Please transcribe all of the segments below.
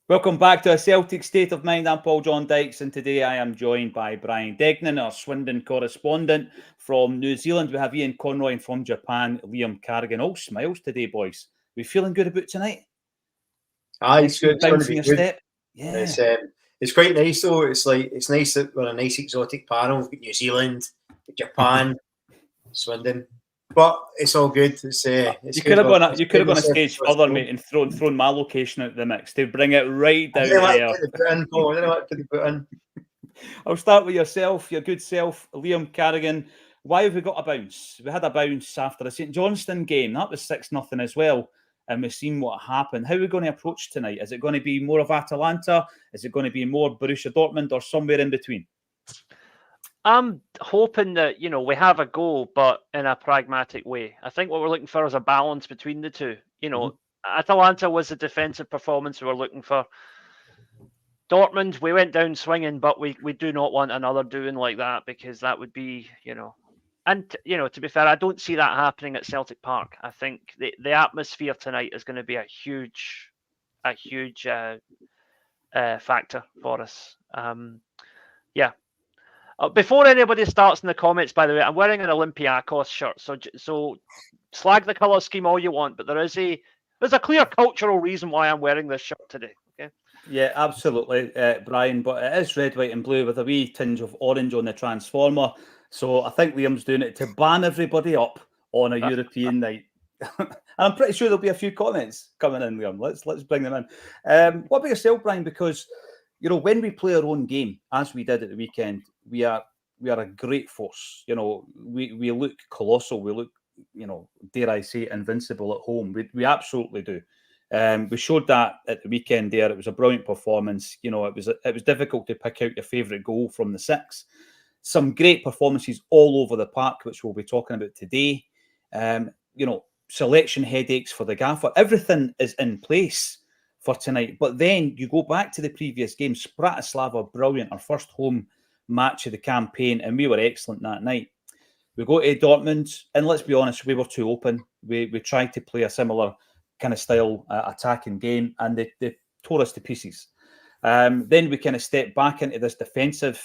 Welcome back to a Celtic State of Mind. I'm Paul John Dykes, and today I am joined by Brian Degnan, our Swindon correspondent. From New Zealand, we have Ian Conroy, and from Japan, Liam Carrigan. All smiles today, boys. We feeling good about tonight? It's good. It's going to be your good. Step? Yeah. It's quite nice though. It's nice that we're a nice exotic panel. We've got New Zealand, Japan, Swindon, but it's all good. It's you could have gone a stage further, mate, and thrown my location out the mix to bring it right down there. I don't know what to put in. I'll start with yourself, your good self, Liam Carrigan. Why have we got a bounce? We had a bounce after the St Johnstone game. That was 6-0 as well. And we've seen what happened. How are we going to approach tonight? Is it going to be more of Atalanta? Is it going to be more Borussia Dortmund, or somewhere in between? I'm hoping that, we have a goal, but in a pragmatic way. I think what we're looking for is a balance between the two. Atalanta was the defensive performance we were looking for. Dortmund, we went down swinging, but we do not want another doing like that, because that would be, And, to be fair, I don't see that happening at Celtic Park. I think the atmosphere tonight is going to be a huge factor for us. Before anybody starts in the comments, by the way, I'm wearing an Olympiacos shirt. So slag the colour scheme all you want, but there's a clear cultural reason why I'm wearing this shirt today. Okay. Yeah, absolutely, Brian. But it is red, white, and blue with a wee tinge of orange on the transformer. So I think Liam's doing it to ban everybody up on a European night. I'm pretty sure there'll be a few comments coming in, Liam. Let's bring them in. What about yourself, Brian? Because when we play our own game, as we did at the weekend, we are a great force. We look colossal. We look, dare I say, invincible at home. We absolutely do. We showed that at the weekend there. It was a brilliant performance. It was difficult to pick out your favourite goal from the six. Some great performances all over the park, which we'll be talking about today. Selection headaches for the gaffer. Everything is in place for tonight. But then you go back to the previous game. Bratislava, brilliant. Our first home match of the campaign, and we were excellent that night. We go to Dortmund, and let's be honest, we were too open. We tried to play a similar kind of style attacking game, and they tore us to pieces. Then we kind of stepped back into this defensive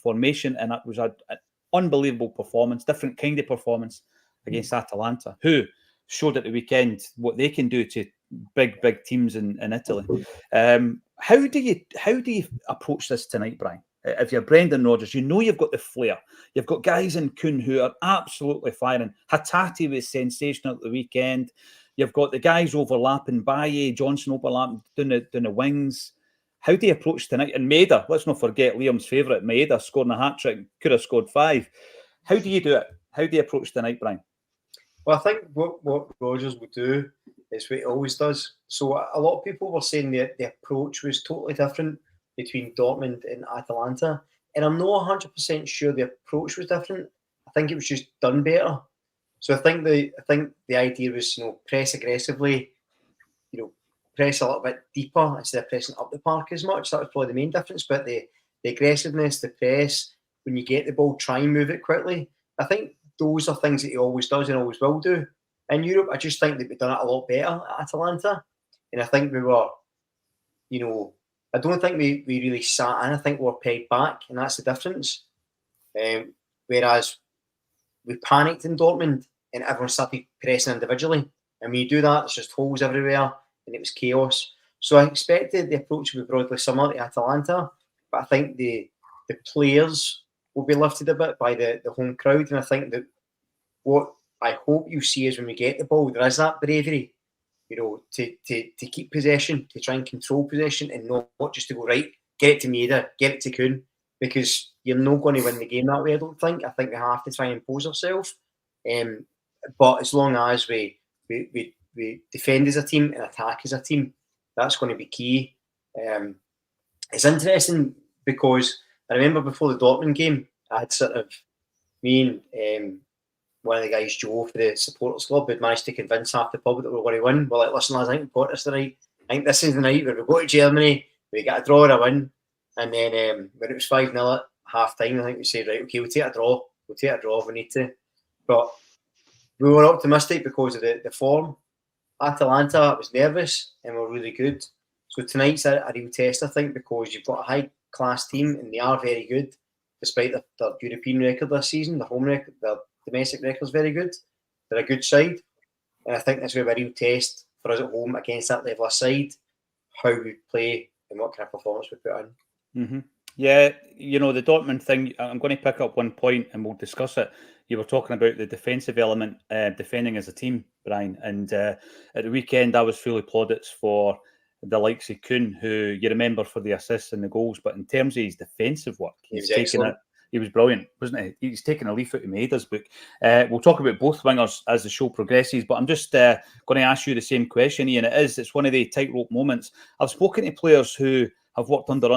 formation, and it was an unbelievable performance, different kind of performance against Atalanta, who showed at the weekend what they can do to big teams in Italy. How do you approach this tonight, Brian? If you're Brendan Rodgers, you've got the flair. You've got guys in Kuhn who are absolutely firing. Hatate was sensational at the weekend. You've got the guys overlapping, Baye, Johnson overlapping, doing the wings. How do you approach tonight? And Maeda, let's not forget Liam's favourite, Maeda, scoring a hat-trick, could have scored 5. How do you do it? How do you approach tonight, Brian? Well, I think what Rodgers will do is what he always does. So a lot of people were saying the approach was totally different between Dortmund and Atalanta. And I'm not 100% sure the approach was different. I think it was just done better. So I think the idea was, press aggressively, press a little bit deeper instead of pressing up the park as much. That was probably the main difference. But the aggressiveness, the press, when you get the ball, try and move it quickly. I think those are things that he always does and always will do. In Europe, I just think that we've done it a lot better at Atalanta. And I think we were, I don't think we really sat in. I think we were pegged back, and that's the difference. Whereas we panicked in Dortmund and everyone started pressing individually. And when you do that, it's just holes everywhere and it was chaos. So I expected the approach to be broadly similar to Atalanta, but I think the players will be lifted a bit by the home crowd. And I think that what I hope you see is when we get the ball, there is that bravery, to keep possession, to try and control possession, and not just to go, right, get it to Maeda, get it to Kuhn, because you're not going to win the game that way, I don't think. I think we have to try and impose ourselves. But as long as we defend as a team and attack as a team, that's going to be key. It's interesting because I remember before the Dortmund game, I had sort of me and one of the guys, Joe, for the supporters club, had managed to convince half the pub that we were going to win. We're like, listen, lads, I think we've got this tonight. I think this is the night where we go to Germany, we get a draw or a win. And then when it was 5-0 at half time, I think we said, right, okay, we'll take a draw. We'll take a draw if we need to. But we were optimistic because of the form. Atalanta was nervous and were really good. So tonight's a real test, I think, because you've got a high-class team and they are very good, despite their European record this season. The home record, their domestic record's very good. They're a good side. And I think that's where a real test for us at home against that level of side, how we play and what kind of performance we put in. Mm-hmm. Yeah, the Dortmund thing, I'm going to pick up one point and we'll discuss it. You were talking about the defensive element, defending as a team, Brian. And at the weekend, I was fully plaudits for the likes of Kuhn, who you remember for the assists and the goals. But in terms of his defensive work, he was brilliant, wasn't he? He's taken a leaf out of Maeda's book. We'll talk about both wingers as the show progresses, but I'm just going to ask you the same question, Ian. It's one of the tightrope moments. I've spoken to players who have worked under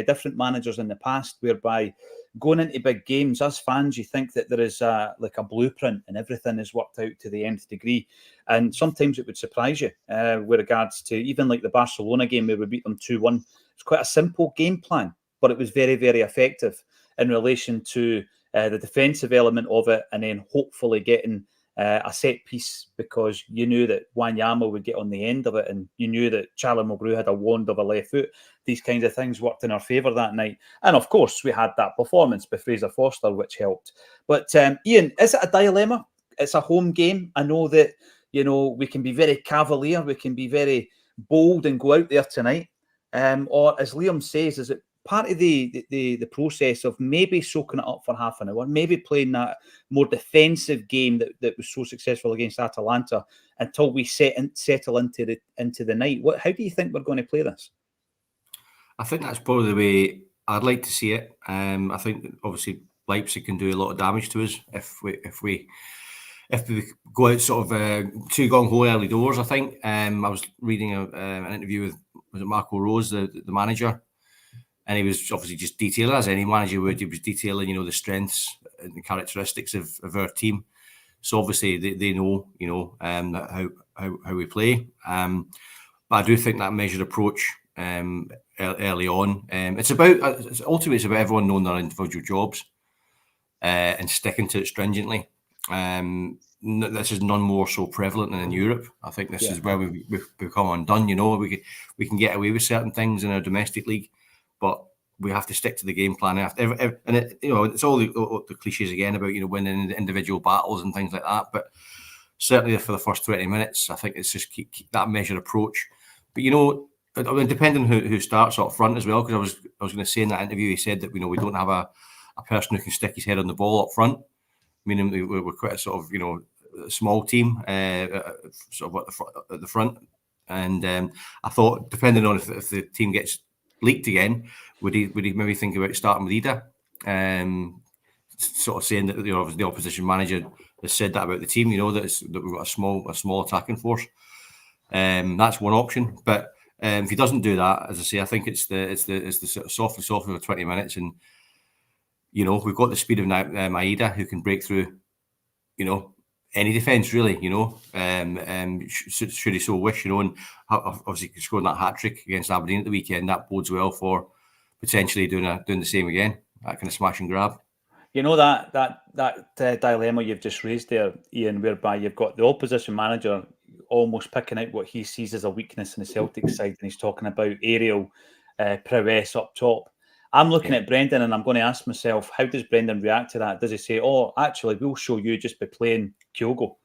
different managers in the past, whereby going into big games, as fans, you think that there is like a blueprint and everything is worked out to the nth degree. And sometimes it would surprise you with regards to even like the Barcelona game where we beat them 2-1. It's quite a simple game plan, but it was very, very effective in relation to the defensive element of it, and then hopefully getting a set piece, because you knew that Wanyama would get on the end of it, and you knew that Charlie Mulgrew had a wand of a left foot. These kinds of things worked in our favour that night. And of course, we had that performance by Fraser Forster, which helped. But Ian, is it a dilemma? It's a home game. I know that, we can be very cavalier, we can be very bold and go out there tonight. Or as Liam says, is it part of the process of maybe soaking it up for half an hour, maybe playing that more defensive game that was so successful against Atalanta until we settle into the night? How do you think we're going to play this? I think that's probably the way I'd like to see it. I think obviously Leipzig can do a lot of damage to us if we go out sort of too gung-ho early doors. I think I was reading an interview with Marco Rose, the manager. And he was obviously just detailing, as any manager would, he was detailing, the strengths and the characteristics of our team. So obviously they know, how we play. But I do think that measured approach early on, it's about everyone knowing their individual jobs and sticking to it stringently. This is none more so prevalent than in Europe. I think this is where we've become undone. We can get away with certain things in our domestic league, but we have to stick to the game plan. It's all the cliches again about winning individual battles and things like that. But certainly for the first 20 minutes, I think it's just keep that measured approach. But depending on who starts up front as well, because I was going to say in that interview, he said that we don't have a person who can stick his head on the ball up front. Meaning we're quite a sort of small team sort of at the front. And I thought, depending on if the team gets leaked again, would he maybe think about starting with Ida? Sort of saying that the opposition manager has said that about the team. That we've got a small attacking force. That's one option. But if he doesn't do that, as I say, I think it's the sort of softly for 20 minutes, and we've got the speed of Maeda, who can break through, any defence really. Should he so wish, and obviously scoring that hat trick against Aberdeen at the weekend, that bodes well for potentially doing the same again, that kind of smash and grab. That dilemma you've just raised there, Ian, whereby you've got the opposition manager almost picking out what he sees as a weakness in the Celtic side, and he's talking about aerial prowess up top. I'm looking at Brendan and I'm going to ask myself, how does Brendan react to that? Does he say, actually, we'll show you just by playing Kyogo,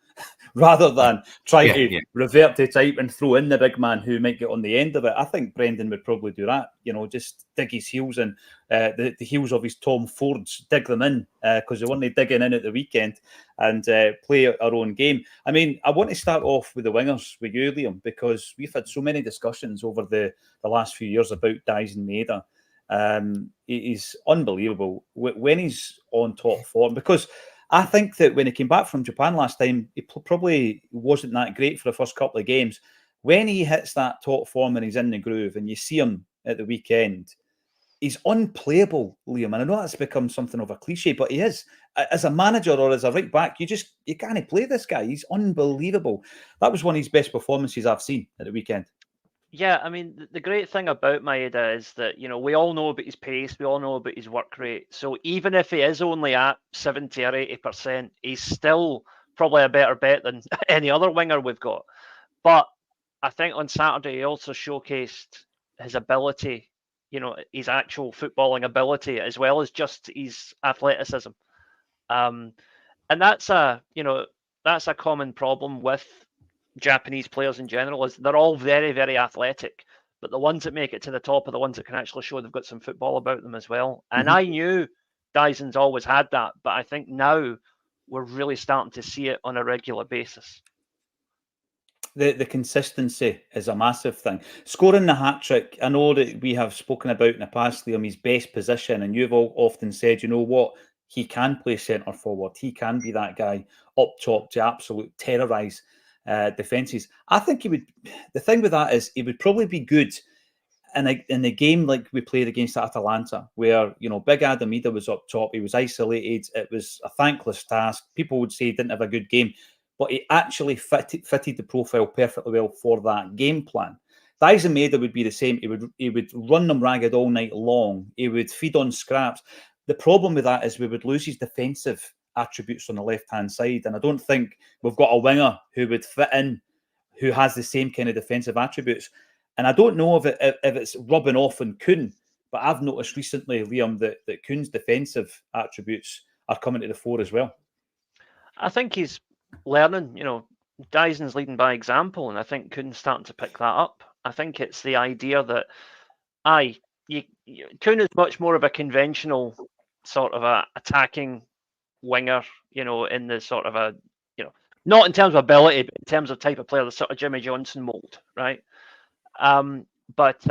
rather than try to revert to type and throw in the big man who might get on the end of it? I think Brendan would probably do that, just dig his heels in, the heels of his Tom Fords, dig them in, because they weren't digging in at the weekend, and play our own game. I mean, I want to start off with the wingers, with you, Liam, because we've had so many discussions over the last few years about Dies and Maeda. He's unbelievable when he's on top form, because I think that when he came back from Japan last time, he probably wasn't that great for the first couple of games. When he hits that top form and he's in the groove, and you see him at the weekend, he's unplayable, Liam. And I know that's become something of a cliche, but he is. As a manager or as a right back, you can't play this guy. He's unbelievable. That was one of his best performances I've seen at the weekend. Yeah, I mean, the great thing about Maeda is that, we all know about his pace, we all know about his work rate. So even if he is only at 70 or 80%, he's still probably a better bet than any other winger we've got. But I think on Saturday, he also showcased, his ability, his actual footballing ability, as well as just his athleticism. And that's a common problem with Japanese players in general, is they're all very, very athletic, but the ones that make it to the top are the ones that can actually show they've got some football about them as well. And I knew Dyson's always had that, but I think now we're really starting to see it on a regular basis. The consistency is a massive thing. Scoring the hat-trick, I know that we have spoken about in the past, Liam, his best position, and you've all often said, you know what, he can play centre forward. He can be that guy up top to absolute terrorise defences. I think he would. The thing with that is he would probably be good in the game like we played against Atalanta, where Big Adamida was up top. He was isolated. It was a thankless task. People would say he didn't have a good game, but he actually fitted the profile perfectly well for that game plan. Dyson Maeda would be the same. He would run them ragged all night long. He would feed on scraps. The problem with that is we would lose his defensive attributes on the left-hand side, and I don't think we've got a winger who would fit in, who has the same kind of defensive attributes. And I don't know if it's rubbing off on Kuhn, but I've noticed recently, Liam, that Kuhn's defensive attributes are coming to the fore as well. I think he's learning. Dyson's leading by example, and I think Kuhn's starting to pick that up. I think it's the idea that Kuhn is much more of a conventional sort of a attacking winger, in the sort of a, not in terms of ability, but in terms of type of player, the sort of Jimmy Johnson mold, right? But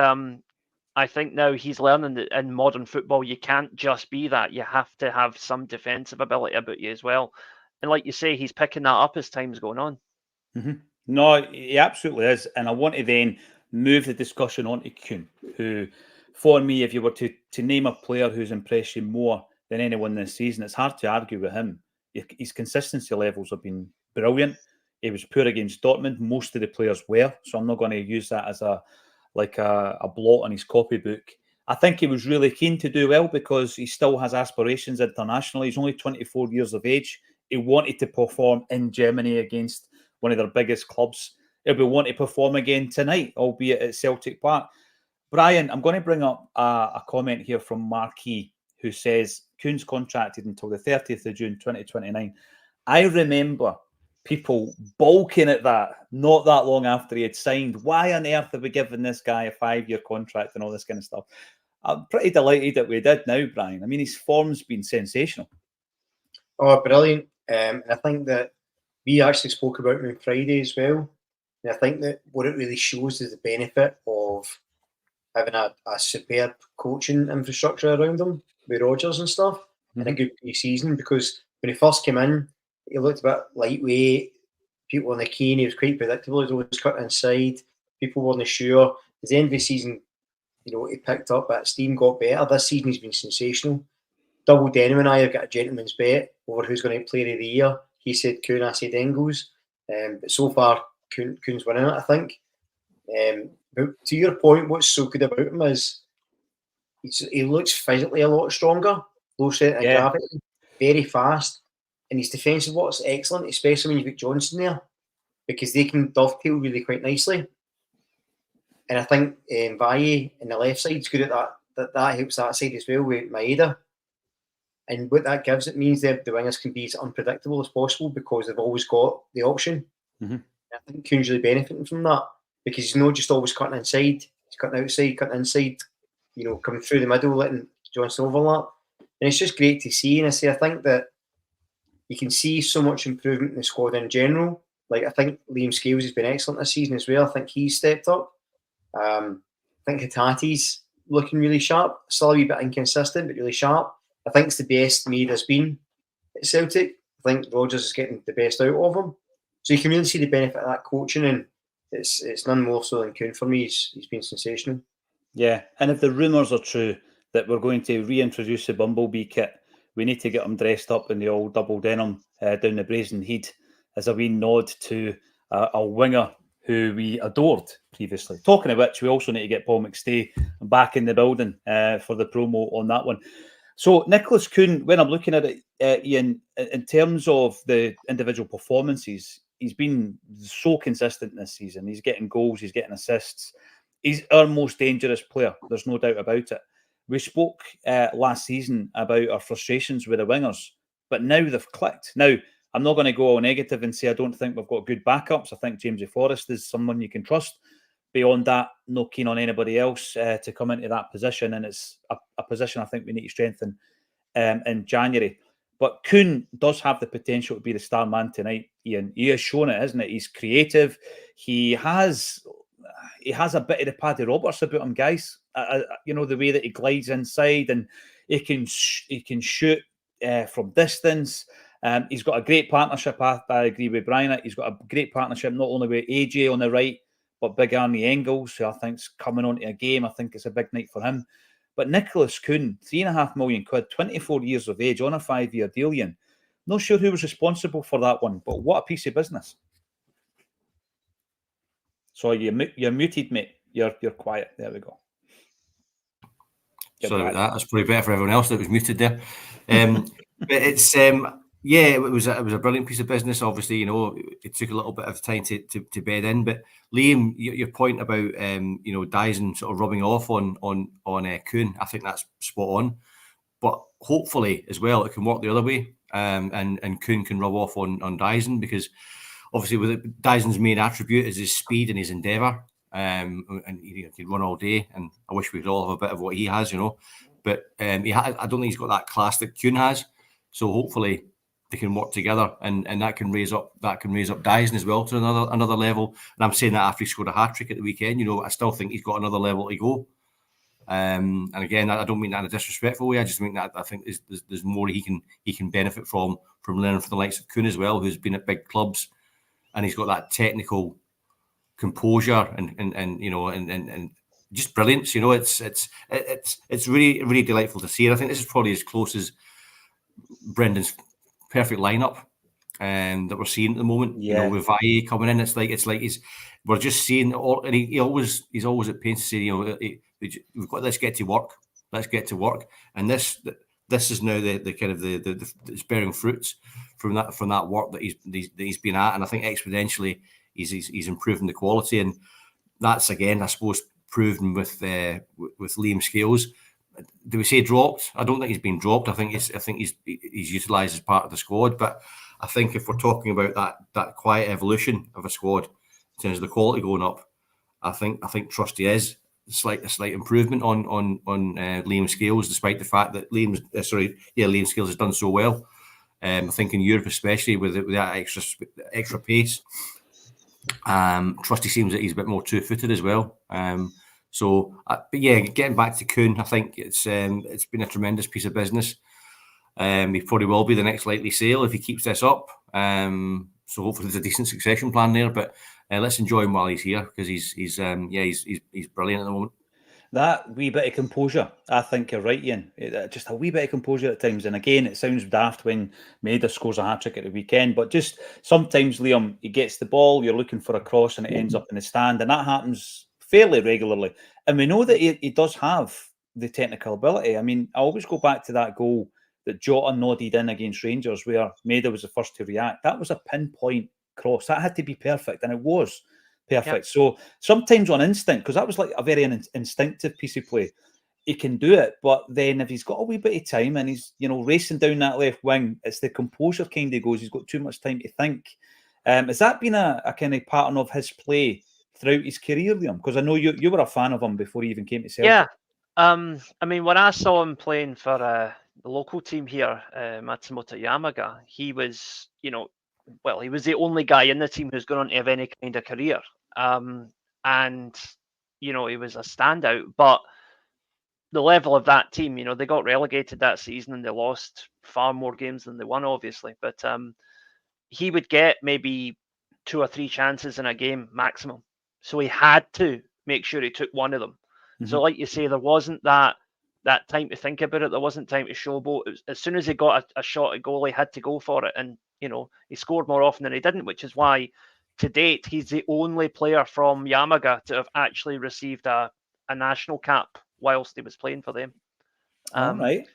I think now he's learning that in modern football, you can't just be that. You have to have some defensive ability about you as well. And like you say, he's picking that up as time's going on. No, he absolutely is. And I want to then move the discussion on to Kuhn, who, for me, if you were to name a player who's impressed you more than anyone this season, it's hard to argue with him. His consistency levels have been brilliant. He was poor against Dortmund. Most of the players were, so I'm not going to use that as a blot on his copybook. I think he was really keen to do well because he still has aspirations internationally. He's only 24 years of age. He wanted to perform in Germany against one of their biggest clubs. He'll be wanting to perform again tonight, albeit at Celtic Park. Brian, I'm going to bring up a comment here from Marquis, who says Kuhn's contracted until the 30th of June 2029. I remember people balking at that not that long after he had signed. Why on earth have we given this guy a 5-year contract and all this kind of stuff? I'm pretty delighted that we did now, Brian. I mean, his form's been sensational. Oh, brilliant. And I think that we actually spoke about him on Friday as well. And I think that what it really shows is the benefit of having a superb coaching infrastructure around him with Rodgers and stuff, and a good pre-season, because when he first came in, he looked a bit lightweight. People on the keen, he was quite predictable. He was always cut inside. People weren't sure. At the end of the season, he picked up that steam, got better. This season he's been sensational. Double Denim and I have got a gentleman's bet over who's going to play Player of the Year. He said Kuhn, I said Engels. But so far, Kuhn's winning it, I think. But to your point, what's so good about him is he looks physically a lot stronger, low centre of gravity, very fast, and his defensive work's excellent, especially when you've got Johnson there, because they can dovetail really quite nicely. And I think Valle in the left side is good at that. That helps that side as well with Maeda. And what that gives, it means that the wingers can be as unpredictable as possible because they've always got the option. I think Kuhn's really benefiting from that because he's not just always cutting inside, he's cutting outside, cutting inside, coming through the middle, letting Johnson overlap. And it's just great to see. And I think that you can see so much improvement in the squad in general. Like, I think Liam Scales has been excellent this season as well. I think he's stepped up. I think Hatate's looking really sharp. Still a wee bit inconsistent, but really sharp. I think it's the best Maeda's been at Celtic. I think Rodgers is getting the best out of him. So you can really see the benefit of that coaching, and it's none more so than Kuhn for me. He's been sensational. Yeah, and if the rumours are true that we're going to reintroduce the Bumblebee kit, we need to get him dressed up in the old double denim down the Brazen Heath as a wee nod to a winger who we adored previously. Talking of which, we also need to get Paul McStay back in the building for the promo on that one. So Nicholas Kuhn, when I'm looking at it, Ian, in terms of the individual performances, he's been so consistent this season. He's getting goals, he's getting assists. He's our most dangerous player. There's no doubt about it. We spoke last season about our frustrations with the wingers, but now they've clicked. Now, I'm not going to go all negative and say I don't think we've got good backups. I think Jamesy Forrest is someone you can trust. Beyond that, no keen on anybody else to come into that position, and it's a position I think we need to strengthen in January. But Kuhn does have the potential to be the star man tonight, Ian. He has shown it, isn't it? He's creative. He has a bit of the Paddy Roberts about him, guys. You know, the way that he glides inside and he can shoot from distance. He's got a great partnership. I agree with Brian. He's got a great partnership not only with AJ on the right, but Big Arnie Engels, who I think's coming onto a game. I think it's a big night for him. But Nicholas Kuhn, £3.5 million, 24 years of age, on a 5-year deal, Ian. Not sure who was responsible for that one, but what a piece of business. Sorry, you're muted, mate. You're quiet. There we go. Sorry about that. That's probably better for everyone else that was muted there. But it's it was a brilliant piece of business. Obviously, you know, it took a little bit of time to bed in. But Liam, your point about Dyson sort of rubbing off on Kuhn, I think that's spot on. But hopefully as well, it can work the other way, and Kuhn can rub off on Dyson, because obviously with Dyson's main attribute is his speed and his endeavour, and he can run all day. And I wish we could all have a bit of what he has, you know. But I don't think he's got that class that Kuhn has. So hopefully they can work together, and that can raise up Dyson as well to another level. And I'm saying that after he scored a hat-trick at the weekend. You know, I still think he's got another level to go. And again, I don't mean that in a disrespectful way. I just mean that I think there's more he can benefit from learning from the likes of Kuhn as well, who's been at big clubs, and he's got that technical composure and just brilliance. You know, it's really, really delightful to see. And I think this is probably as close as Brendan's perfect lineup that we're seeing at the moment. Yeah. You know, with Valle coming in, it's like we're just seeing all. And he's always at pains to say, you know, we've got, let's get to work. And this is now the kind of the bearing fruits from that work that he's been at. And I think exponentially he's improving the quality, and that's again, I suppose, proven with Liam Scales. Do we say dropped? I don't think he's been dropped. I think he's utilised as part of the squad. But I think if we're talking about that quiet evolution of a squad in terms of the quality going up, I think Trusty is a slight improvement on Liam Scales, despite the fact that Liam Scales has done so well. I think in Europe, especially with that extra pace, Trusty seems that he's a bit more two-footed as well. But yeah, getting back to Kuhn, I think it's been a tremendous piece of business. He probably will be the next likely sale if he keeps this up. So hopefully there's a decent succession plan there. But let's enjoy him while he's here, because he's brilliant at the moment. That wee bit of composure, I think you're right, Ian. Just a wee bit of composure at times. And again, it sounds daft when Maida scores a hat-trick at the weekend, but just sometimes, Liam, he gets the ball, you're looking for a cross, and it ends up in the stand. And that happens fairly regularly. And we know that he does have the technical ability. I mean, I always go back to that goal that Jota nodded in against Rangers, where Maida was the first to react. That was a pinpoint cross. That had to be perfect, and it was perfect. Yep. So sometimes on instinct, because that was like a very instinctive piece of play, he can do it. But then if he's got a wee bit of time and he's, you know, racing down that left wing, it's the composure kind of goes. He's got too much time to think. Has that been a kind of pattern of his play throughout his career, Liam? Because I know you were a fan of him before he even came to Celtic. Yeah. I mean, when I saw him playing for the local team here, Matsumoto Yamaga, he was, you know, well, he was the only guy in the team who's going on to have any kind of career. And, you know, he was a standout. But the level of that team, you know, they got relegated that season and they lost far more games than they won, obviously. But he would get maybe 2 or 3 chances in a game maximum. So he had to make sure he took one of them. Mm-hmm. So like you say, there wasn't that time to think about it. There wasn't time to showboat. As soon as he got a shot at goal, he had to go for it. And, you know, he scored more often than he didn't, which is why to date, he's the only player from Yamaga to have actually received a national cap whilst he was playing for them. Right.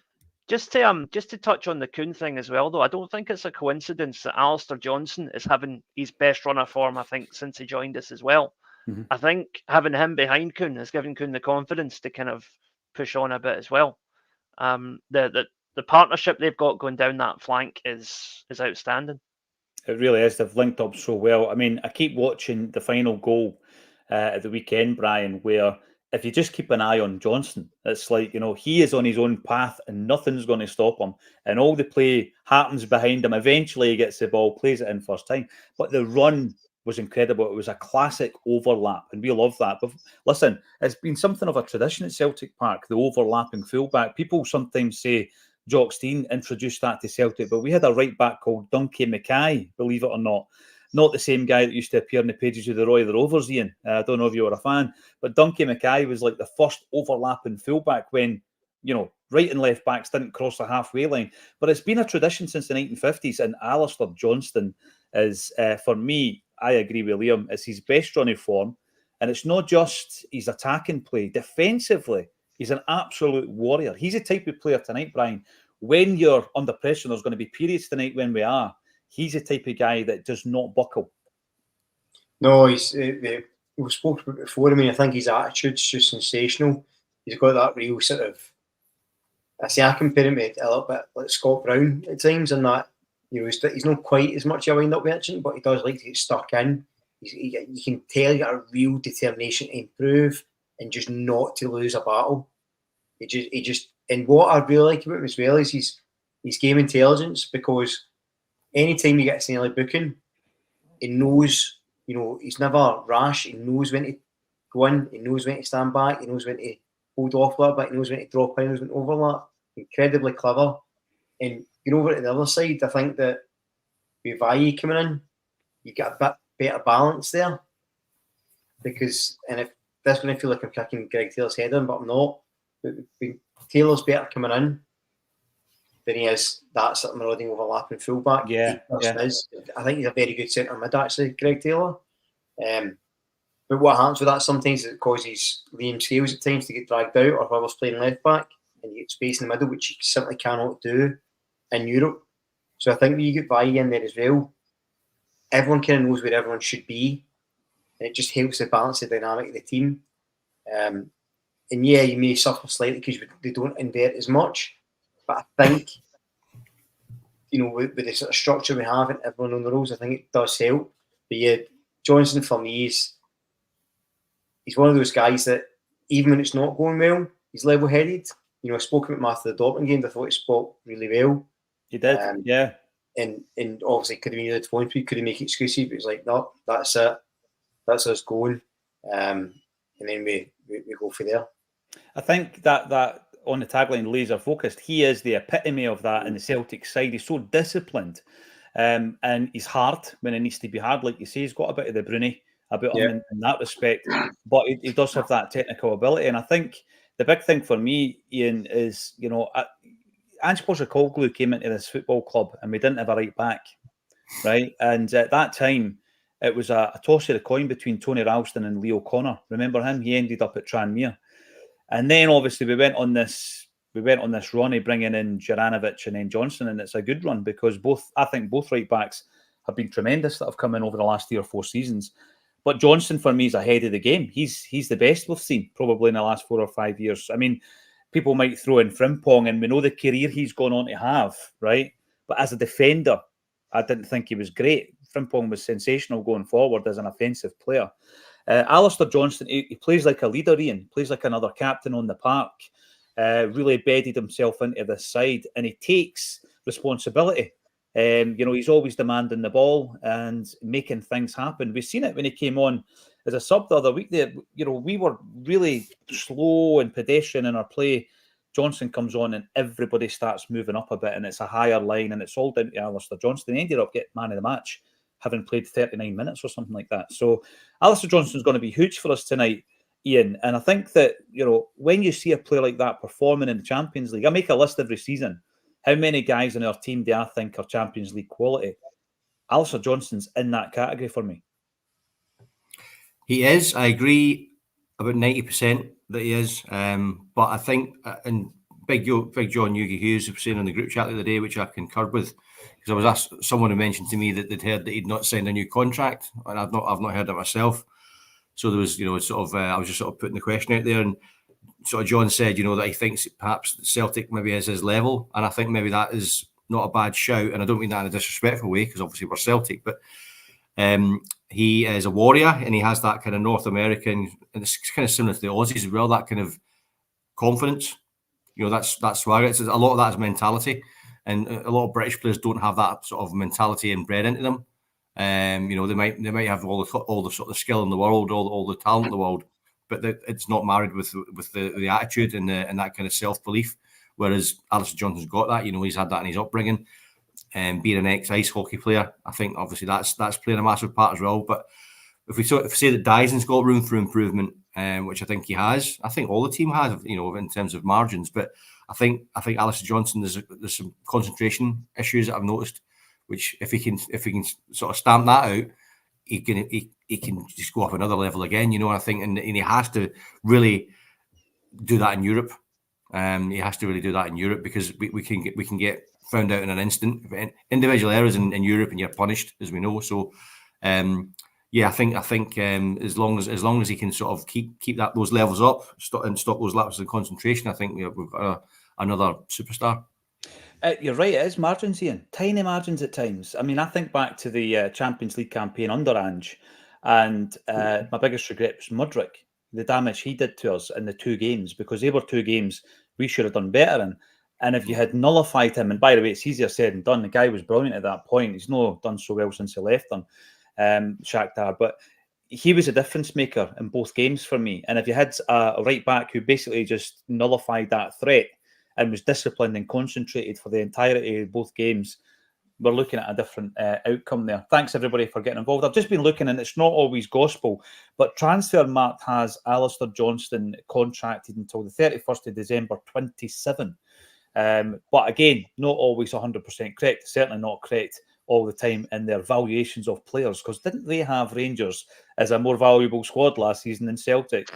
Just to touch on the Kuhn thing as well, though, I don't think it's a coincidence that Alistair Johnson is having his best run of form, I think, since he joined us as well. I think having him behind Kuhn has given Kuhn the confidence to kind of push on a bit as well. The partnership they've got going down that flank is outstanding. It really is. They've linked up so well. I mean, I keep watching the final goal at the weekend, Brian, where if you just keep an eye on Johnson, it's like, he is on his own path and nothing's going to stop him. And all the play happens behind him. Eventually he gets the ball, plays it in first time. But the run was incredible. It was a classic overlap, and we love that. But listen, it's been something of a tradition at Celtic Park, the overlapping fullback. People sometimes say Jock Stein introduced that to Celtic, but we had a right back called Duncan Mackay, believe it or not. Not the same guy that used to appear in the pages of the Roy the Rovers, Ian. I don't know if you were a fan, but Duncan Mackay was like the first overlapping fullback when, right and left backs didn't cross the halfway line. But it's been a tradition since the 1950s, and Alistair Johnston is, for me, I agree with Liam, it's his best run of form. And it's not just his attacking play. Defensively, he's an absolute warrior. He's the type of player tonight, Brian, when you're under pressure, there's going to be periods tonight when we are. He's the type of guy that does not buckle. No, we've spoken about it before. I mean, I think his attitude's just sensational. He's got that real sort of, I compare him to a little bit like Scott Brown at times, in that, he's not quite as much a wind-up merchant, but he does like to get stuck in. You can tell he's got a real determination to improve and just not to lose a battle. He just, and what I really like about him as well is his game intelligence, because anytime he gets an early booking, he knows, he's never rash. He knows when to go in, he knows when to stand back, he knows when to hold off a little bit, he knows when to drop in, he knows when to overlap. Incredibly clever. And over at the other side, I think that with Valle coming in, you get a bit better balance there. Because, and if that's going to feel like I'm kicking Greg Taylor's head in, but I'm not. But Taylor's better coming in than he is that sort of marauding overlapping fullback. Yeah. Is. I think he's a very good centre mid, actually, Greg Taylor. But what happens with that sometimes is it causes Liam Scales at times to get dragged out, or whoever's playing left back, and you get space in the middle, which you simply cannot do in Europe. So I think when you get Valle in there as well, everyone kind of knows where everyone should be, and it just helps to balance the dynamic of the team. And yeah, you may suffer slightly because they don't invert as much, but I think, with the sort of structure we have and everyone on the roles, I think it does help. But yeah, Johnson for me he's one of those guys that even when it's not going well, he's level-headed. I spoke about him after the Dortmund game. I thought he spoke really well. He did, yeah. And obviously could have been the 20, could he make excuses, but it's like, no, that's it. That's us going. And then we go for there. I think that on the tagline, laser focused, he is the epitome of that in the Celtic side. He's so disciplined, and he's hard when it needs to be hard. Like you say, he's got a bit of the Bruni about him in that respect, but he does have that technical ability. And I think the big thing for me, Ian, is, Ange Postecoglou came into this football club and we didn't have a right back, right? And at that time, it was a toss of the coin between Tony Ralston and Leo Connor. Remember him? He ended up at Tranmere. And then obviously we went on this run of bringing in Juranovic and then Johnson, and it's a good run because I think both right backs have been tremendous that have come in over the last 3 or 4 seasons. But Johnson for me is ahead of the game. He's the best we've seen probably in the last 4 or 5 years. I mean, people might throw in Frimpong, and we know the career he's gone on to have, right? But as a defender, I didn't think he was great. Frimpong was sensational going forward as an offensive player. Alistair Johnston, he plays like a leader, Ian, plays like another captain on the park, really bedded himself into this side, and he takes responsibility. He's always demanding the ball and making things happen. We've seen it when he came on as a sub the other week. We were really slow and pedestrian in our play. Johnson comes on and everybody starts moving up a bit, and it's a higher line, and it's all down to Alistair Johnston. He ended up getting man of the match, having played 39 minutes or something like that. So Alistair Johnston's going to be huge for us tonight, Ian. And I think that, when you see a player like that performing in the Champions League, I make a list every season. How many guys in our team do I think are Champions League quality? Alistair Johnston's in that category for me. He is. I agree about 90% that he is. But I think, and Big John Yugi Hughes was saying on the group chat the other day, which I concurred with, because I was asked, someone who mentioned to me that they'd heard that he'd not signed a new contract, and I've not heard it myself. So there was, sort of, I was just sort of putting the question out there, and sort of John said, that he thinks perhaps Celtic maybe is his level, and I think maybe that is not a bad shout, and I don't mean that in a disrespectful way, because obviously we're Celtic, but he is a warrior, and he has that kind of North American, and it's kind of similar to the Aussies as well, that kind of confidence. That's swagger. It's a lot of that is mentality, and a lot of British players don't have that sort of mentality inbred into them. They might have all the sort of skill in the world, all the talent in the world, but it's not married with the attitude and that kind of self-belief. Whereas Alistair Johnston's got that. He's had that in his upbringing, and being an ex-ice hockey player, I think obviously that's playing a massive part as well. But if we say that Dyson's got room for improvement, which I think he has, I think all the team has, in terms of margins. But I think Alistair Johnston, there's some concentration issues that I've noticed, which if he can sort of stamp that out, he can just go up another level again. I think, and he has to really do that in Europe. He has to really do that in Europe, because we can get found out in an instant. Individual errors in Europe, and you're punished, as we know. So, I think as long as he can sort of keep those levels up, and stop those lapses of concentration, I think we've got another superstar. You're right, it is margins, Ian. Tiny margins at times. I mean, I think back to the Champions League campaign under Ange, and my biggest regret was Mudryk, the damage he did to us in the 2 games, because they were 2 games we should have done better in. And if you had nullified him, and by the way, it's easier said than done. The guy was brilliant at that point. He's not done so well since he left them, Shakhtar, but he was a difference maker in both games for me. And if you had a right back who basically just nullified that threat and was disciplined and concentrated for the entirety of both games, we're looking at a different outcome there. Thanks, everybody, for getting involved. I've just been looking, and it's not always gospel, but Transfermarkt has Alistair Johnston contracted until the 31st of December 27. But again, not always 100% correct. Certainly not correct all the time in their valuations of players, because didn't they have Rangers as a more valuable squad last season than Celtic?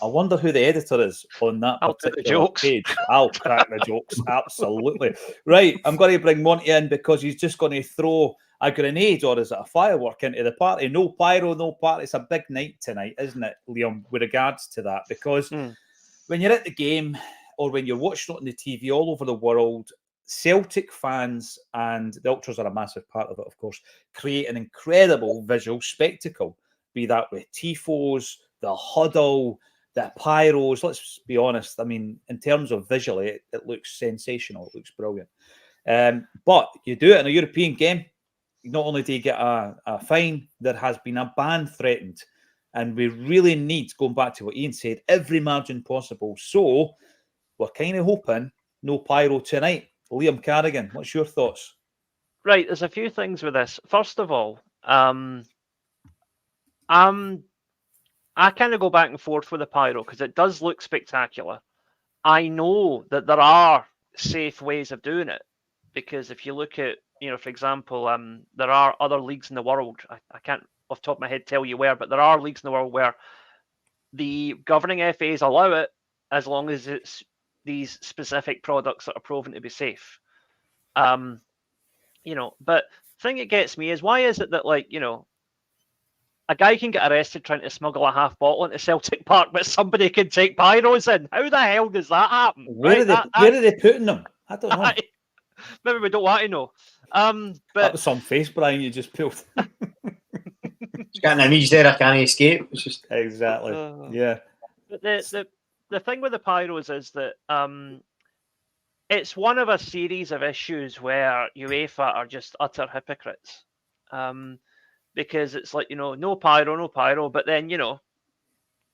I wonder who the editor is on that particular page. I'll crack the jokes, absolutely. Right, I'm going to bring Monty in, because he's just going to throw a grenade, or is it a firework, into the party. No pyro, no party. It's a big night tonight, isn't it, Liam, with regards to that? Because when you're at the game, or when you're watching it on the TV all over the world, Celtic fans, and the Ultras are a massive part of it, of course, create an incredible visual spectacle, be that with tifos, the huddle, the pyros. Let's be honest, I mean, in terms of visually, it looks sensational, it looks brilliant. But you do it in a European game, not only do you get a fine, there has been a ban threatened, and we really need, going back to what Ian said, every margin possible. So we're kind of hoping no pyro tonight. Liam Carrigan, what's your thoughts? Right, there's a few things with this. First of all, I kind of go back and forth with the pyro, because it does look spectacular. I know that there are safe ways of doing it, because if you look at, for example, there are other leagues in the world. I can't off the top of my head tell you where, but there are leagues in the world where the governing FAs allow it, as long as it's these specific products that are proven to be safe. But the thing that gets me is, why is it that, a guy can get arrested trying to smuggle a half bottle into Celtic Park, but somebody can take pyros in? How the hell does that happen? Where are they putting them? I don't know. Maybe we don't want to know. But that was some face, Brian, you just pulled. It's got an image there, I can't escape. It's just exactly. Yeah. But the thing with the pyros is that it's one of a series of issues where UEFA are just utter hypocrites. Because it's like, no pyro, but then,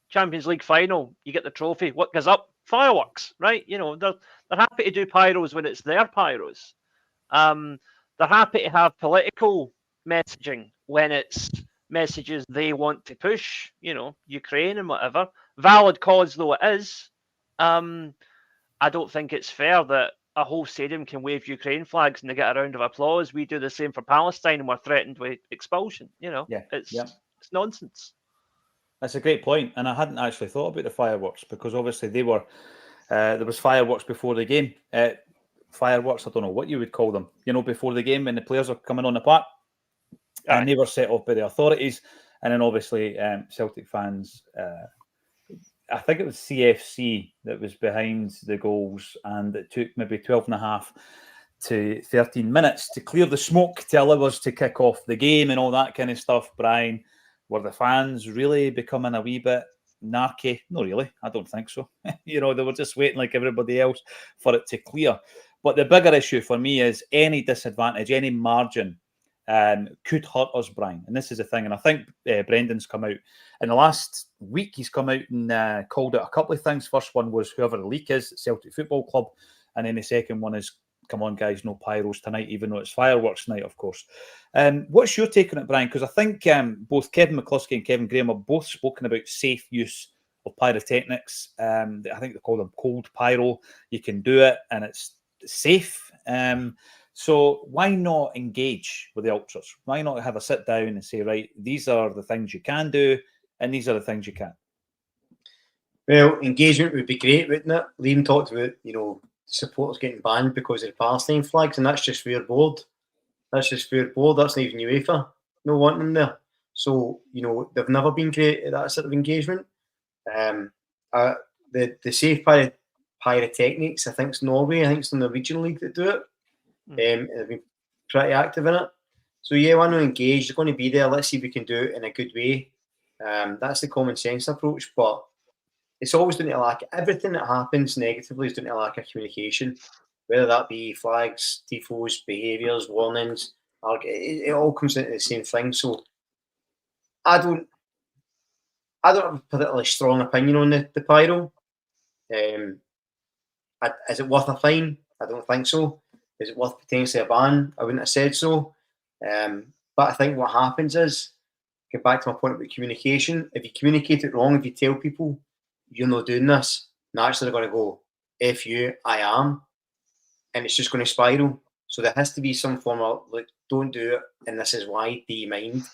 Champions League final, you get the trophy. What goes up? Fireworks, right? They're happy to do pyros when it's their pyros. They're happy to have political messaging when it's messages they want to push, Ukraine and whatever. Valid cause though it is, I don't think it's fair that a whole stadium can wave Ukraine flags and they get a round of applause. We do the same for Palestine and we're threatened with expulsion. It's nonsense. That's a great point, and I hadn't actually thought about the fireworks, because obviously they were there was fireworks before the game. Fireworks, I don't know what you would call them. Before the game when the players are coming on the park, and they were set off by the authorities. And then obviously Celtic fans, I think it was CFC that was behind the goals, and it took maybe 12.5 to 13 minutes to clear the smoke to allow us to kick off the game and all that kind of stuff. Brian, were the fans really becoming a wee bit narky? No, really. I don't think so. They were just waiting like everybody else for it to clear. But the bigger issue for me is any disadvantage, any margin could hurt us, Brian. And this is the thing. And I think Brendan's come out in the last week. He's come out and called out a couple of things. First one was whoever the leak is, Celtic Football Club. And then the second one is, come on, guys, no pyros tonight, even though it's fireworks night, of course. What's your take on it, Brian? Because I think both Kevin McCluskey and Kevin Graham have both spoken about safe use of pyrotechnics. I think they call them cold pyro. You can do it and it's safe. So why not engage with the ultras? Why not have a sit down and say, right, these are the things you can do and these are the things you can't? Well, engagement would be great, wouldn't it? Liam talked about, supporters getting banned because of the Palestine flags, and that's just fair board. That's not even UEFA. No wanting them there. So, they've never been great at that sort of engagement. The safe pyrotechnics, I think it's Norway. I think it's in the regional league that do it. And they've been pretty active in it. So, yeah, why not engage? They're going to be there. Let's see if we can do it in a good way. That's the common sense approach, but it's always down to lack. Everything that happens negatively is down to lack of communication, whether that be flags, tifos, behaviours, warnings. It all comes into the same thing. So I don't have a particularly strong opinion on the pyro. Is it worth a fine? I don't think so. Is it worth potentially a ban? I wouldn't have said so. But I think what happens is, get back to my point about communication. If you communicate it wrong, if you tell people you're not doing this, naturally they're going to go, F you, I am. And it's just going to spiral. So there has to be some form of, like, don't do it, and this is why, do you mind?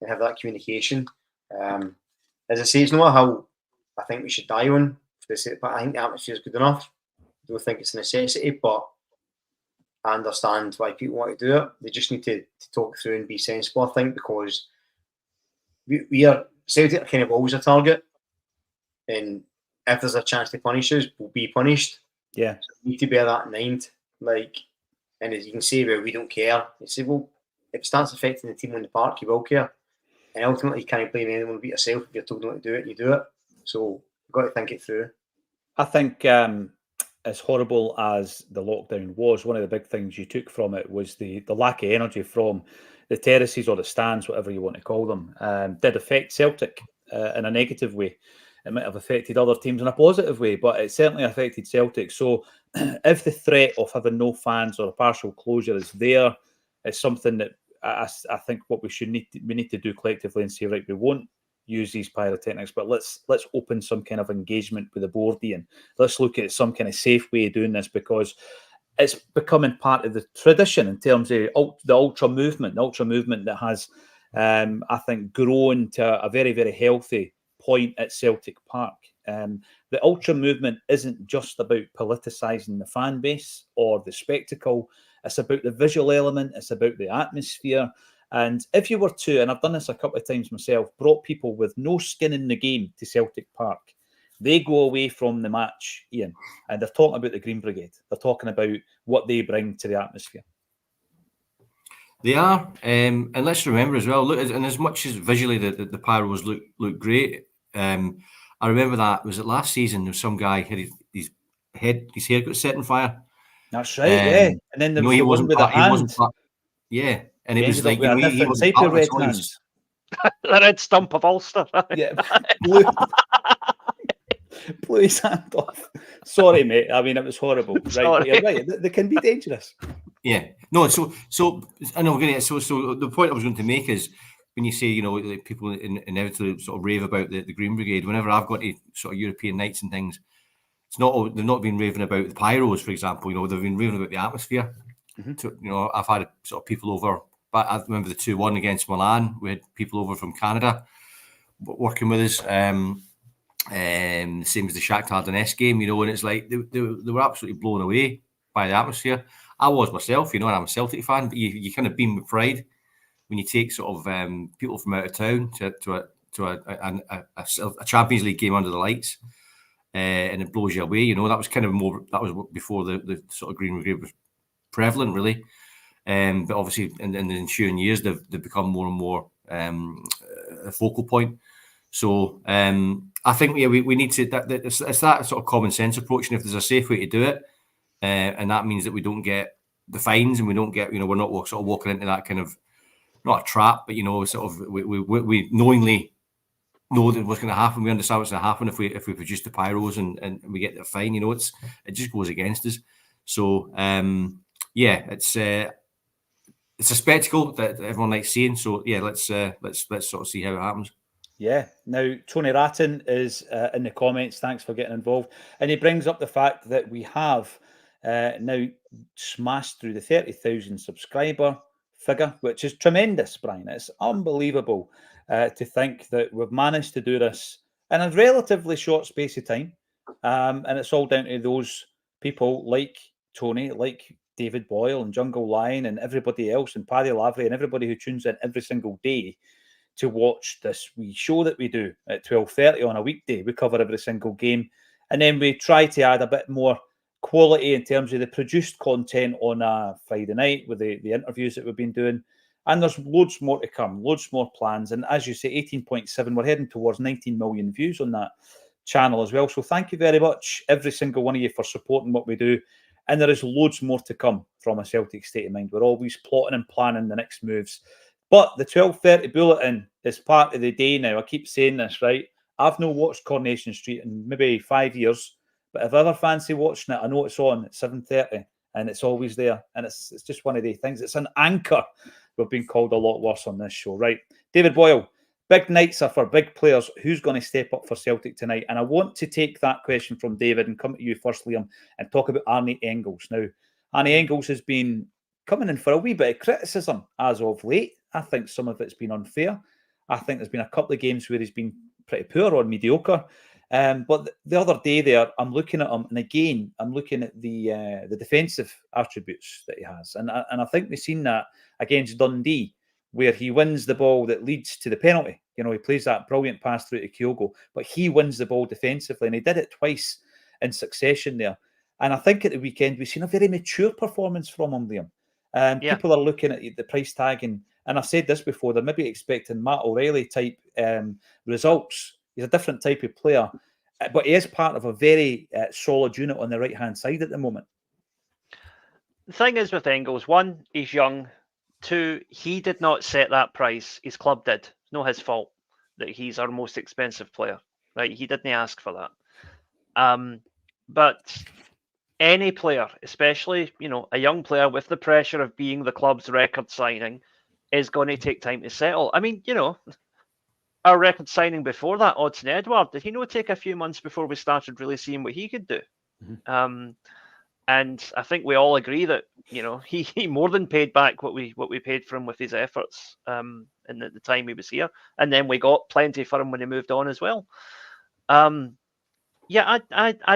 And have that communication. As I say, it's not how I think we should die on, but I think the atmosphere is good enough. I don't think it's a necessity, but I understand why people want to do it. They just need to talk through and be sensible, I think, because we are, Celtic are kind of always a target. And if there's a chance to punish us, we'll be punished. Yeah. So we need to bear that in mind. And as you can say, well, we don't care. You say, well, if it starts affecting the team on the park, you will care. And ultimately, you can't blame anyone but yourself. If you're told not to do it, you do it. So you've got to think it through. I think as horrible as the lockdown was, one of the big things you took from it was the lack of energy from the terraces or the stands, whatever you want to call them, did affect Celtic in a negative way. It might have affected other teams in a positive way, but it certainly affected Celtic. So if the threat of having no fans or a partial closure is there, it's something that I think what we need to do collectively and say, right, we won't use these pyrotechnics, but let's open some kind of engagement with the board, Ian. Let's look at some kind of safe way of doing this, because it's becoming part of the tradition in terms of the ultra movement that has, I think, grown to a very, very healthy point at Celtic Park. The ultra movement isn't just about politicising the fan base or the spectacle. It's about the visual element. It's about the atmosphere. And if you were to, and I've done this a couple of times myself, brought people with no skin in the game to Celtic Park, they go away from the match, Ian, and they're talking about the Green Brigade. They're talking about what they bring to the atmosphere. They are, and let's remember as well. Look, and as much as visually the pyros look great, I remember that, was it last season? There was some guy had his hair got set on fire. That's right, yeah. And then there was the one with the hand. Yeah, and it was like, he wasn't part of the choice. The red stump of Ulster. Yeah, blew his hand off. Sorry, mate. I mean, it was horrible. Right, you're right. They can be dangerous. Yeah. No. So I know we're going to. So the point I was going to make is, when you say, like people inevitably sort of rave about the Green Brigade, whenever I've got to sort of European nights and things, they've not been raving about the pyros, for example. They've been raving about the atmosphere. Mm-hmm. I've had sort of people over, but I remember the 2-1 against Milan. We had people over from Canada working with us. Same as the Shakhtar Donetsk game, and it's like they were absolutely blown away by the atmosphere. I was myself, and I'm a Celtic fan, but you kind of beam with pride when you take sort of people from out of town to a Champions League game under the lights, and it blows you away. You know, that was before the sort of green and grey was prevalent, really. But obviously, in the ensuing years, they've become more and more a focal point. So I think we need to. It's that sort of common sense approach, and if there's a safe way to do it, and that means that we don't get the fines and we don't get, we're not sort of walking into that kind of, not a trap, but sort of we knowingly know that what's going to happen. We understand what's going to happen if we produce the pyros and we get the fine. It just goes against us. So it's a spectacle that everyone likes seeing. So yeah, let's sort of see how it happens. Yeah. Now, Tony Ratton is in the comments. Thanks for getting involved. And he brings up the fact that we have now smashed through the 30,000 subscriber figure, which is tremendous, Brian. It's unbelievable to think that we've managed to do this in a relatively short space of time. And it's all down to those people like Tony, like David Boyle and Jungle Lion and everybody else, and Paddy Lavery and everybody who tunes in every single day to watch this wee show that we do at 12:30 on a weekday. We cover every single game, and then we try to add a bit more quality in terms of the produced content on a Friday night with the interviews that we've been doing. And there's loads more to come, loads more plans. And as you say, 18.7, we're heading towards 19 million views on that channel as well. So thank you very much, every single one of you, for supporting what we do. And there is loads more to come from a Celtic State of Mind. We're always plotting and planning the next moves. But the 12:30 bulletin is part of the day now. I keep saying this, right? I've not watched Coronation Street in maybe 5 years, but if I ever fancy watching it, I know it's on at 7:30 and it's always there. And it's just one of the things. It's an anchor. We've been called a lot worse on this show, right? David Boyle, big nights are for big players. Who's going to step up for Celtic tonight? And I want to take that question from David and come to you first, Liam, and talk about Arnie Engels. Now, Arnie Engels has been coming in for a wee bit of criticism as of late. I think some of it's been unfair. I think there's been a couple of games where he's been pretty poor or mediocre. But the other day there, I'm looking at him, and again, I'm looking at the defensive attributes that he has. And I think we've seen that against Dundee, where he wins the ball that leads to the penalty. He plays that brilliant pass through to Kyogo, but he wins the ball defensively, and he did it twice in succession there. And I think at the weekend, we've seen a very mature performance from him, Liam. People are looking at the price tag, and I've said this before, they're maybe expecting Matt O'Reilly type results. He's a different type of player, but he is part of a very solid unit on the right-hand side at the moment. The thing is with Engels, one, he's young. Two, he did not set that price. His club did. It's not his fault that he's our most expensive player, right? He didn't ask for that. But any player, especially, a young player with the pressure of being the club's record signing, is going to take time to settle. I mean, our record signing before that, Odson Edward, did he not take a few months before we started really seeing what he could do? Mm-hmm. And I think we all agree that he more than paid back what we paid for him with his efforts in the time he was here, and then we got plenty for him when he moved on as well. I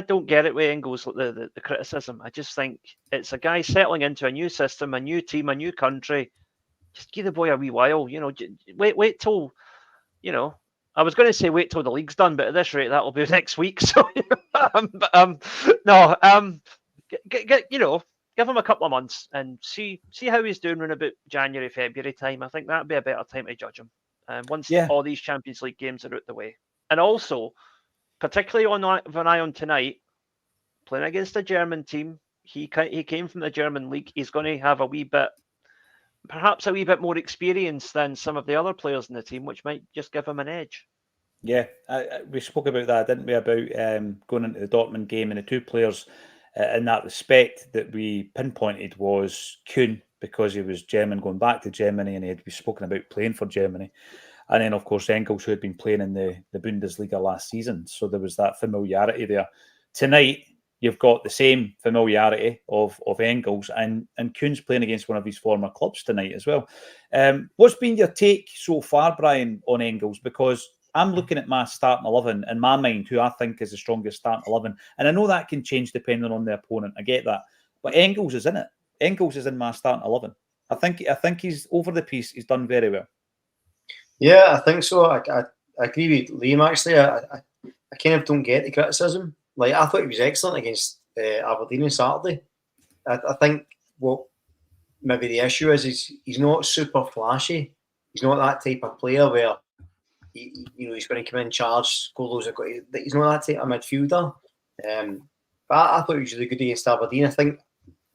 don't get it with Engels, the criticism. I just think it's a guy settling into a new system, a new team, a new country. Just give the boy a wee while, wait till, I was going to say wait till the league's done, but at this rate, that'll be next week. So, give him a couple of months and see how he's doing around about January, February time. I think that'd be a better time to judge him. Once all these Champions League games are out the way. And also, particularly with an eye on tonight, playing against a German team, he came from the German league. He's going to have perhaps a wee bit more experience than some of the other players in the team, which might just give him an edge. Yeah, we spoke about that, didn't we, about going into the Dortmund game, and the two players in that respect that we pinpointed was Kuhn, because he was German going back to Germany, and he had been spoken about playing for Germany. And then, of course, Engels, who had been playing in the Bundesliga last season. So there was that familiarity there. Tonight, you've got the same familiarity of Engels, and Kuhn's playing against one of his former clubs tonight as well. What's been your take so far, Brian, on Engels? Because I'm looking at my starting 11 in my mind, who I think is the strongest starting 11. And I know that can change depending on the opponent. I get that. But Engels is in it. Engels is in my starting 11. I think he's over the piece. He's done very well. Yeah, I think so. I agree with Liam, actually. I kind of don't get the criticism. Like, I thought he was excellent against Aberdeen on Saturday. I think what maybe the issue is he's not super flashy. He's not that type of player where he's going to come in, charge, score loads of goals. He's not that type of midfielder. But I thought he was really good against Aberdeen. I think,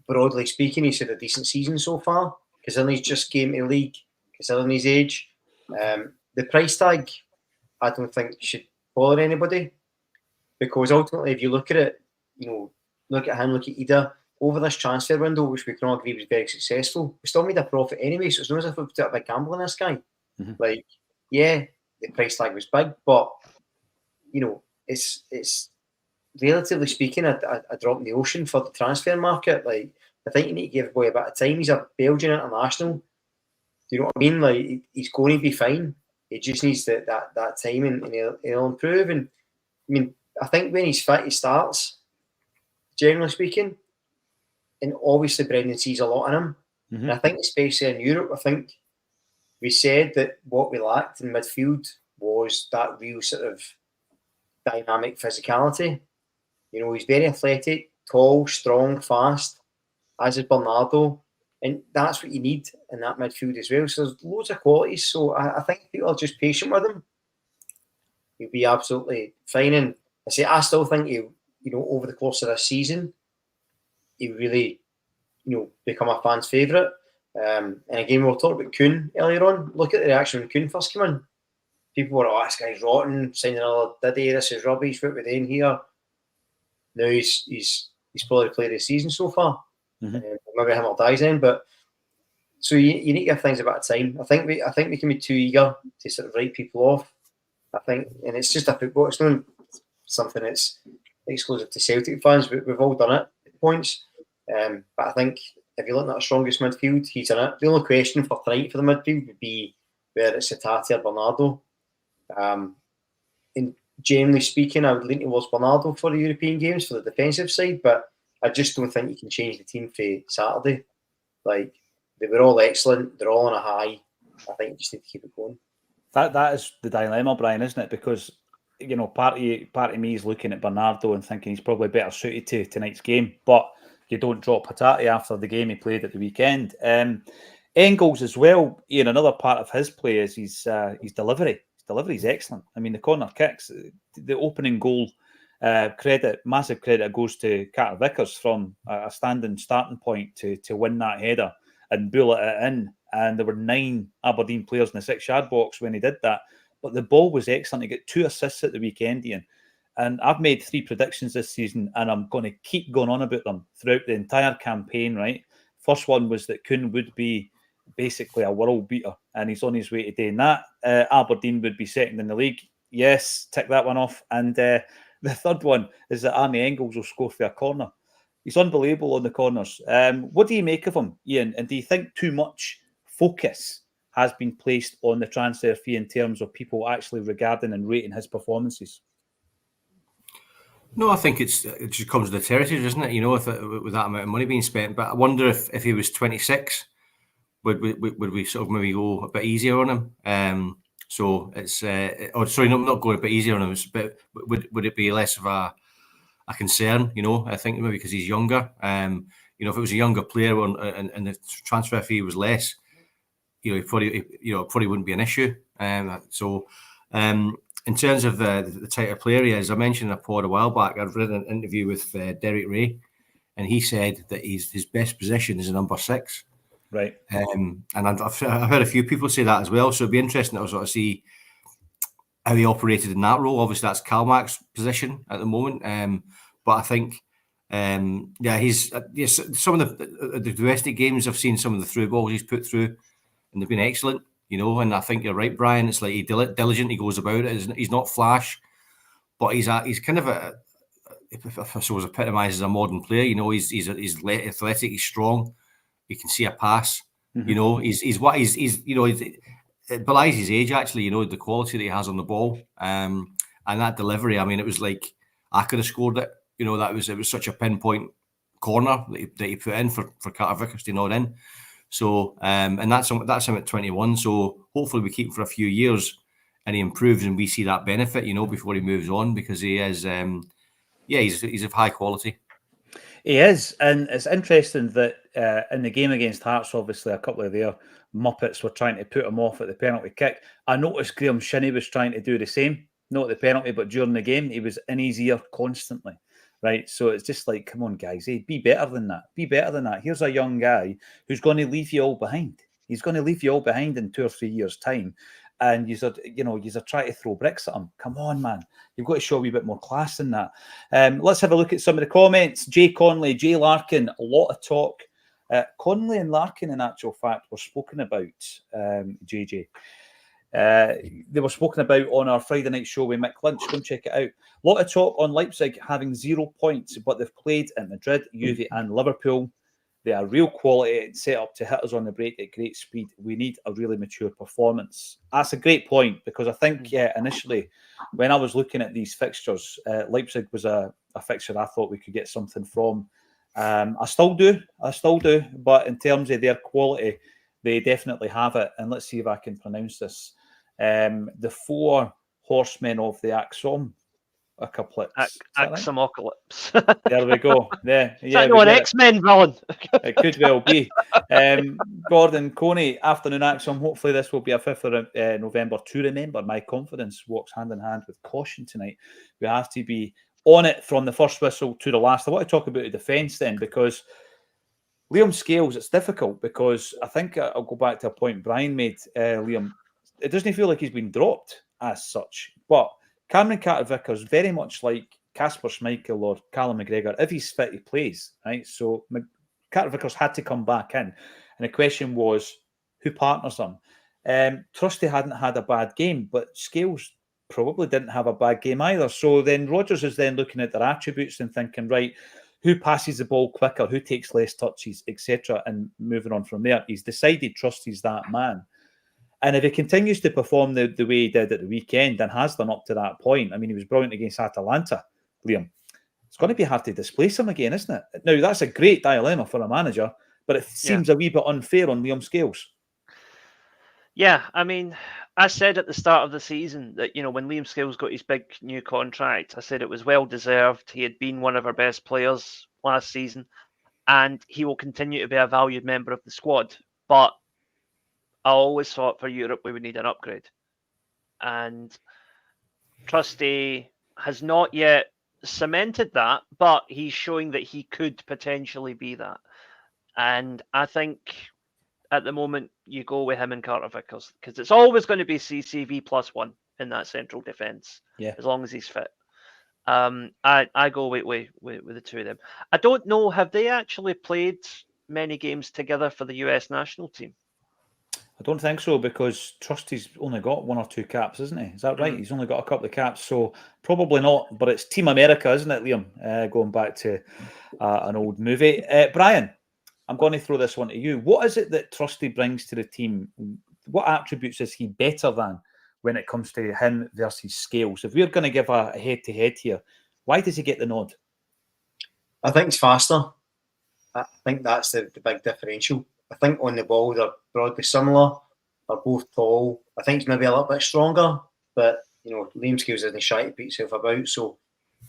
broadly speaking, he's had a decent season so far, considering he's just came to the league, considering his age. The price tag, I don't think should bother anybody, because ultimately, if you look at it, look at him, look at Ida, over this transfer window, which we can all agree was very successful, we still made a profit anyway, so it's not as if we put a big gamble on this guy. Mm-hmm. Like, yeah, the price tag was big, but, it's relatively speaking a drop in the ocean for the transfer market. Like, I think you need to give the boy a bit of time. He's a Belgian international. Do you know what I mean? Like, he's going to be fine. He just needs that time, and he'll improve. And I mean, I think when he's fit, he starts, generally speaking. And obviously, Brendan sees a lot in him. Mm-hmm. And I think, especially in Europe, I think we said that what we lacked in midfield was that real sort of dynamic physicality. He's very athletic, tall, strong, fast, as is Bernardo. And that's what you need in that midfield as well. So there's loads of qualities. So I think people are just patient with him. He'll be absolutely fine. And I still think he'll, over the course of this season, he'll really, become a fan's favourite. And again, we were talking about Kuhn earlier on. Look at the reaction when Kuhn first came in. People were, this guy's rotten, signing another Diddy, this is rubbish, what we're doing here. Now he's probably played the season so far. Mm-hmm. Maybe him or dies in, but so you need to give things a bit of time. I think we can be too eager to sort of write people off. I think, and it's just a football. It's not something that's exclusive to Celtic fans. We've all done it at points, but I think if you're looking at our strongest midfield, he's in it. The only question for tonight for the midfield would be whether it's Hatate or Bernardo. And generally speaking, I would lean towards Bernardo for the European games for the defensive side, but I just don't think you can change the team for Saturday. Like, they were all excellent. They're all on a high. I think you just need to keep it going. That is the dilemma, Brian, isn't it? Because, part of me is looking at Bernardo and thinking he's probably better suited to tonight's game, but you don't drop Hatate after the game he played at the weekend. Engels as well, Ian, another part of his play is his delivery. His delivery is excellent. I mean, the corner kicks, the opening goal, massive credit goes to Carter Vickers from a standing starting point to win that header and bullet it in. And there were 9 Aberdeen players in the 6-yard box when he did that. But the ball was excellent. He got 2 assists at the weekend, Ian. And I've made 3 predictions this season, and I'm going to keep going on about them throughout the entire campaign, right? First one was that Kuhn would be basically a world beater, and he's on his way to doing that. Aberdeen would be second in the league. Yes, tick that one off. And the third one is that Arnie Engels will score for a corner. He's unbelievable on the corners. What do you make of him, Ian? And do you think too much focus has been placed on the transfer fee in terms of people actually regarding and rating his performances? No, I think it just comes with the territory, doesn't it? With that amount of money being spent. But I wonder if he was 26, would we sort of maybe go a bit easier on him? So it's not going a bit easier on him, but would it be less of a concern? I think maybe because he's younger. If it was a younger player and the transfer fee was less, it probably wouldn't be an issue. In terms of the type of player he is, I mentioned in a pod a while back, I've read an interview with Derek Ray, and he said that his best position is a number 6. Right. And I've heard a few people say that as well. So it'd be interesting to sort of see how he operated in that role. Obviously, that's Kalmak's position at the moment. But I think, he's some of the domestic games I've seen some of the through balls he's put through, and they've been excellent. And I think you're right, Brian. It's like he's diligent. He goes about it. He's not flash, but he's kind of if I suppose epitomises a modern player. He's athletic. He's strong. You can see a pass. Mm-hmm. It belies his age actually. The quality that he has on the ball, and that delivery. I mean, it was like I could have scored it. It was such a pinpoint corner that he put in for Carter Vickers to nod in. So, and that's him at 21. So hopefully we keep him for a few years and he improves and we see that benefit, before he moves on, because he is, he's of high quality. He is, and it's interesting that in the game against Hearts, obviously a couple of their Muppets were trying to put him off at the penalty kick. I noticed Graham Shinney was trying to do the same, not at the penalty, but during the game, he was in his ear constantly. Right, so it's just like, come on, guys, be better than that. Be better than that. Here's a young guy who's going to leave you all behind. He's going to leave you all behind in 2 or 3 years' time, and you're trying to throw bricks at him. Come on, man, you've got to show a wee bit more class than that. Let's have a look at some of the comments. Jay Conley, Jay Larkin, a lot of talk. Conley and Larkin, in actual fact, were spoken about. JJ. They were spoken about on our Friday night show with Mick Lynch. Go and check it out. A lot of talk on Leipzig having 0 points, but they've played at Madrid, Juve and Liverpool. They are real quality and set up to hit us on the break at great speed. We need a really mature performance. That's a great point, because I think initially when I was looking at these fixtures, Leipzig was a fixture I thought we could get something from. I still do, but in terms of their quality, they definitely have it. And let's see if I can pronounce this. The 4 horsemen of the Acsom, a couplet. Axomocalypse. There we go. Yeah, Is that an X-Men villain? It could well be. Gordon Coney, afternoon Acsom. Hopefully this will be a 5th of November to remember. My confidence walks hand in hand with caution tonight. We have to be on it from the first whistle to the last. I want to talk about the defence then, because Liam Scales, it's difficult, because I think I'll go back to a point Brian made, Liam. It doesn't feel like he's been dropped as such, but Cameron Carter-Vickers, very much like Kasper Schmeichel or Callum McGregor, if he's fit, he plays, right? So Carter-Vickers had to come back in, and the question was, who partners him? Trusty hadn't had a bad game, but Scales probably didn't have a bad game either. So then Rodgers is then looking at their attributes and thinking, right, who passes the ball quicker, who takes less touches, etc., and moving on from there. He's decided Trusty's that man. And if he continues to perform the way he did at the weekend and has done up to that point, I mean, he was brilliant against Atalanta, Liam. It's going to be hard to displace him again, isn't it? Now, that's a great dilemma for a manager, but it seems a wee bit unfair on Liam Scales. Yeah, I mean, I said at the start of the season that, when Liam Scales got his big new contract, I said it was well-deserved. He had been one of our best players last season, and he will continue to be a valued member of the squad. But I always thought for Europe we would need an upgrade. And Trusty has not yet cemented that, but he's showing that he could potentially be that. And I think at the moment you go with him and Carter-Vickers, because it's always going to be CCV +1 in that central defence, as long as he's fit. I go with the two of them. I don't know, have they actually played many games together for the US national team? I don't think so, because Trusty's only got 1 or 2 caps, isn't he? Is that right? He's only got a couple of caps, so probably not. But it's Team America, isn't it, Liam? Going back to an old movie. Brian, I'm going to throw this one to you. What is it that Trusty brings to the team? What attributes is he better than when it comes to him versus Scales? If we're going to give a head-to-head here, why does he get the nod? I think it's faster. I think that's the big differential. I think on the ball they're broadly similar. They're both tall. I think he's maybe a little bit stronger, but Liam Scales isn't shy to beat himself about. So,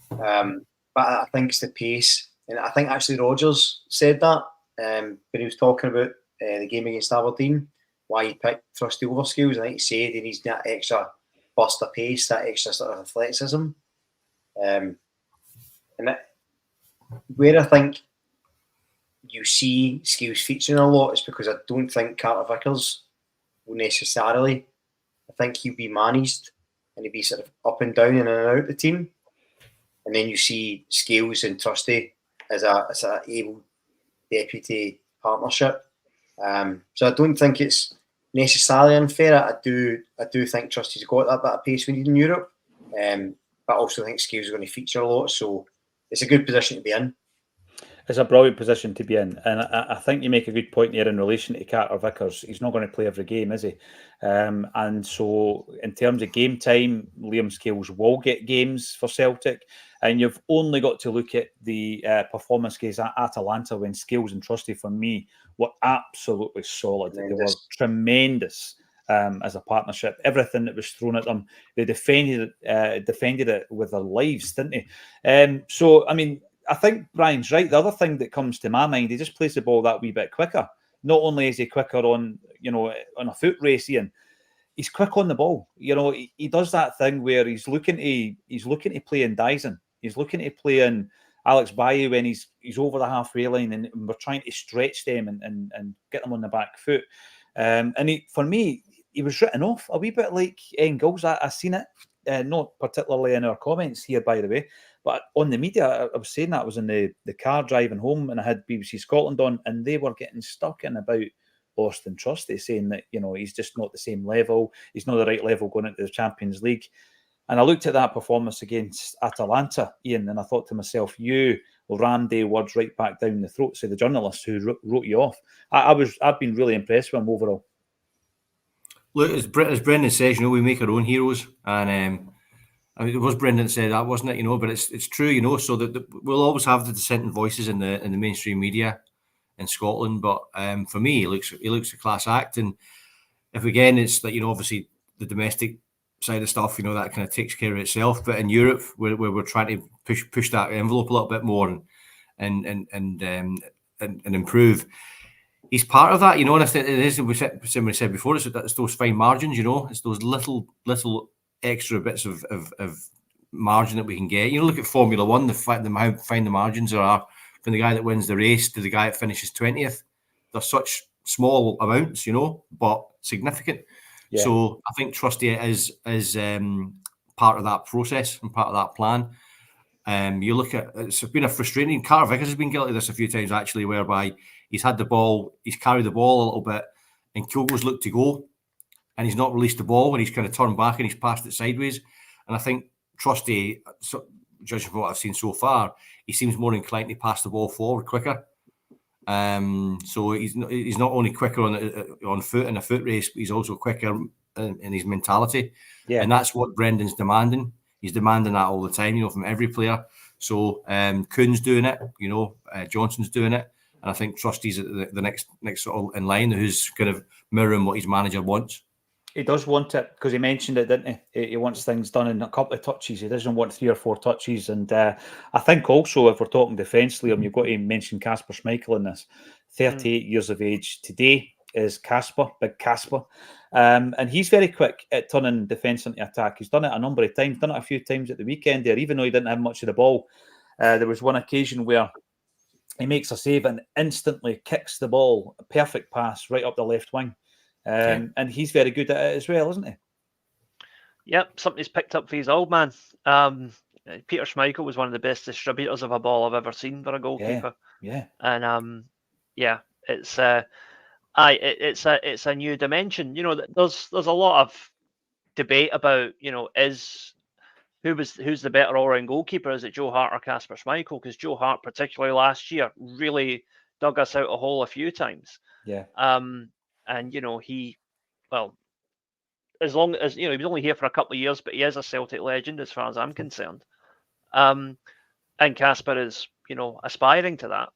but I think it's the pace, and I think actually Rodgers said that when he was talking about the game against Aberdeen, why he picked Trusty over Scales. I think he said he needs that extra burst of pace, that extra sort of athleticism, and where I think you see Scales featuring a lot is because I don't think Carter-Vickers will necessarily. I think he'll be managed and he'll be sort of up and down and in and out the team. And then you see Scales and Trusty as a able deputy partnership. So I don't think it's necessarily unfair. I do think Trusty's got that bit of pace we need in Europe. But I also think Scales is going to feature a lot. So it's a good position to be in. It's a brilliant position to be in, and I think you make a good point here in relation to Carter Vickers. He's not going to play every game, is he? And so, in terms of game time, Liam Scales will get games for Celtic, and you've only got to look at the performance games at Atalanta when Scales and Trusty, for me, were absolutely solid. They were tremendous as a partnership. Everything that was thrown at them, they defended it with their lives, didn't they? So, I mean, I think Brian's right. The other thing that comes to my mind, he just plays the ball that wee bit quicker. Not only is he quicker on a foot race, Ian, he's quick on the ball. He does that thing where he's looking to play in Dyson. He's looking to play in Alex Bailly when he's over the halfway line, and we're trying to stretch them and get them on the back foot. And for me, he was written off a wee bit like Engels. I seen it, not particularly in our comments here, by the way. But on the media, I was saying that I was in the car driving home, and I had BBC Scotland on, and they were getting stuck in about Austin Trusty, saying that he's just not the same level. He's not the right level going into the Champions League. And I looked at that performance against Atalanta, Ian, and I thought to myself, you rammed their words right back down the throats of the journalists who wrote you off. I've been really impressed with him overall. Look, as Brendan says, we make our own heroes, and I mean, it was Brendan that said that, wasn't it? But it's true, so that we'll always have the dissenting voices in the mainstream media in Scotland. But for me, he looks a class act, and if again it's like obviously the domestic side of stuff, that kind of takes care of itself. But in Europe, where we're trying to push that envelope a little bit more and improve. He's part of that, and I think it is. Somebody said before, it's those fine margins, it's those little extra bits of margin that we can get. Look at Formula One, how fine the margins are from the guy that wins the race to the guy that finishes 20th. They're such small amounts, but significant. Yeah. So I think Trusty is part of that process and part of that plan. You look at it's been a frustrating. Carter Vickers has been guilty of this a few times actually, whereby he's had the ball, he's carried the ball a little bit, and Kyogo's looked to go, and he's not released the ball when he's kind of turned back and he's passed it sideways. And I think Trusty, judging from what I've seen so far, he seems more inclined to pass the ball forward quicker. So he's not only quicker on foot in a foot race, but he's also quicker in his mentality. Yeah. And that's what Brendan's demanding. He's demanding that all the time, from every player. So Kuhn's doing it, Johnson's doing it. And I think Trusty's the next sort of in line, who's kind of mirroring what his manager wants. He does want it, because he mentioned it, didn't he? He wants things done in a couple of touches. He doesn't want 3 or 4 touches. And I think also, if we're talking defence, Liam, you've got to mention Kasper Schmeichel in this. 38 years of age today is Kasper, big Kasper. And he's very quick at turning defence into attack. He's done it a number of times, done it a few times at the weekend there, even though he didn't have much of the ball. There was one occasion where he makes a save and instantly kicks the ball, a perfect pass right up the left wing. And he's very good at it as well, isn't he? Yep, something he's picked up for his old man. Peter Schmeichel was one of the best distributors of a ball I've ever seen for a goalkeeper. Yeah. And it's a new dimension. There's a lot of debate about who's the better all-round goalkeeper? Is it Joe Hart or Kasper Schmeichel? Because Joe Hart, particularly last year, really dug us out a hole a few times. Yeah. And as long as he was only here for a couple of years, but he is a Celtic legend as far as I'm concerned. And Kasper is, aspiring to that.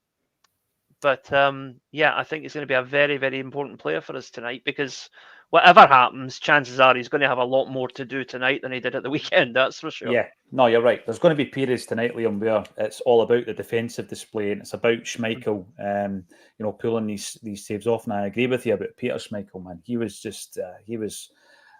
But I think he's going to be a very, very important player for us tonight, because whatever happens, chances are he's going to have a lot more to do tonight than he did at the weekend. That's for sure. Yeah, no, you're right. There's going to be periods tonight, Liam, where it's all about the defensive display, and it's about Schmeichel, pulling these saves off. And I agree with you about Peter Schmeichel, man. He was just he was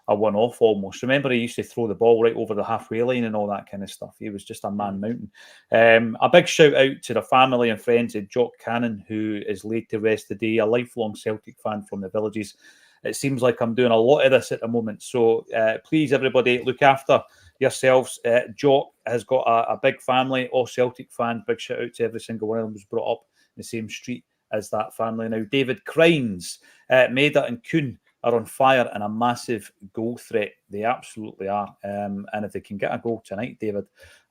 a one-off almost. Remember, he used to throw the ball right over the halfway line and all that kind of stuff. He was just a man mountain. A big shout out to the family and friends of Jock Cannon, who is laid to rest today, a lifelong Celtic fan from the Villages. It seems like I'm doing a lot of this at the moment. So please, everybody, look after yourselves. Jock has got a big family, all Celtic fans. Big shout out to every single one of them. Was brought up in the same street as that family now. David Crines, Maida and Kuhn are on fire and a massive goal threat. They absolutely are. And if they can get a goal tonight, David,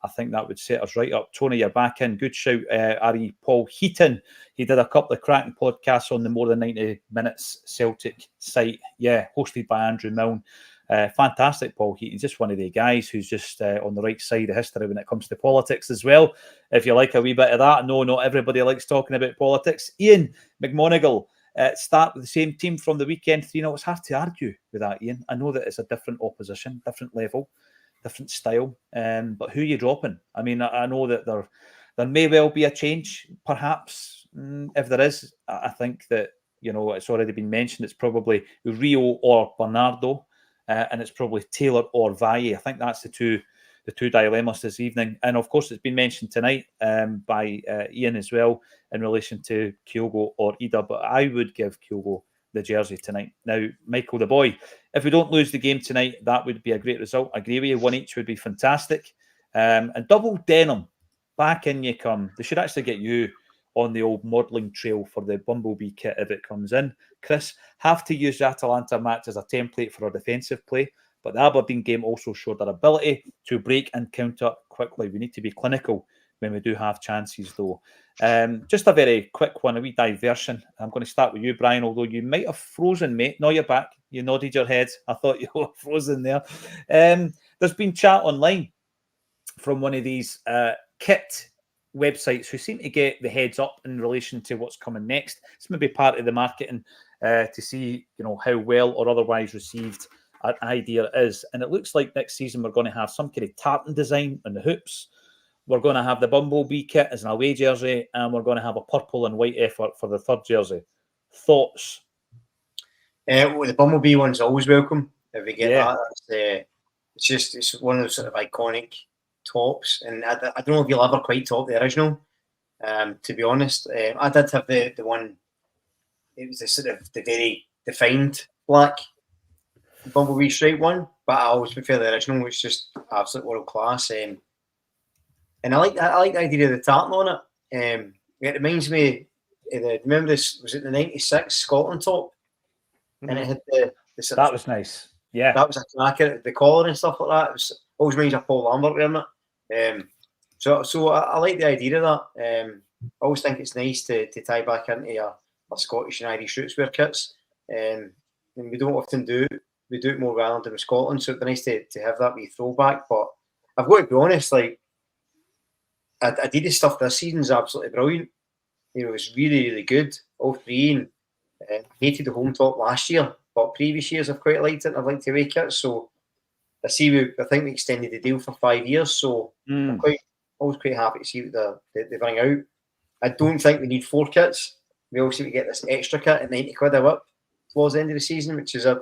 I think that would set us right up. Tony, you're back in. Good shout, RE Paul Heaton. He did a couple of cracking podcasts on the More Than 90 Minutes Celtic site. Yeah, hosted by Andrew Milne. Fantastic, Paul Heaton. Just one of the guys who's just on the right side of history when it comes to politics as well. If you like a wee bit of that. No, not everybody likes talking about politics. Ian McMonigal. Start with the same team from the weekend 3-0. It's hard to argue with that, Ian. I know that it's a different opposition, different level, different style. But who are you dropping? I mean, I know that there may well be a change, perhaps. If there is, I think that, it's already been mentioned. It's probably Rio or Bernardo, and it's probably Taylor or Valle. I think that's the two dilemmas this evening. And of course, it's been mentioned tonight by Ian as well in relation to Kyogo or Ida, but I would give Kyogo the jersey tonight. Now, Michael the boy, if we don't lose the game tonight, that would be a great result. I agree with you, one each would be fantastic. And double denim, back in you come. They should actually get you on the old modelling trail for the Bumblebee kit if it comes in. Chris, have to use the Atalanta match as a template for our defensive play. But the Aberdeen game also showed their ability to break and counter quickly. We need to be clinical when we do have chances, though. Just a very quick one, a wee diversion. I'm going to start with you, Brian, although you might have frozen, mate. No, you're back. You nodded your head. I thought you were frozen there. There's been chat online from one of these kit websites who seem to get the heads up in relation to what's coming next. It's maybe part of the marketing to see, how well or otherwise received an idea is. And it looks like next season we're going to have some kind of tartan design on the hoops. We're going to have the Bumblebee kit as an away jersey, and we're going to have a purple and white effort for the third jersey. Thoughts? Well, the Bumblebee one's always welcome. If we get that, it's one of those sort of iconic tops, and I don't know if you'll ever quite top the original. To be honest, I did have the one. It was the very defined black Bumblebee stripe one, but I always prefer the original, which is just absolute world class. And I like the idea of the tartan on it. It reminds me of remember this, was it the '96 Scotland top? And it had the sort that of, was nice. Yeah, that was a cracker. The collar and stuff like that. It was always reminds of Paul Lambert wearing it. So I like the idea of that. I always think it's nice to tie back into our Scottish and Irish roots wear kits. And we don't often do. We do it more well than with Scotland, so it'd be nice to have that wee throwback. But I've got to be honest, like Adidas stuff this season's absolutely brilliant. It's really, really good. All three, and hated the home top last year, but previous years I've quite liked it. And I've liked the away kits, so I think we extended the deal for 5 years, so I'm always quite happy to see what they bring out. I don't think we need 4 kits. We also get this extra kit at 90 quid a whip towards the end of the season, which is a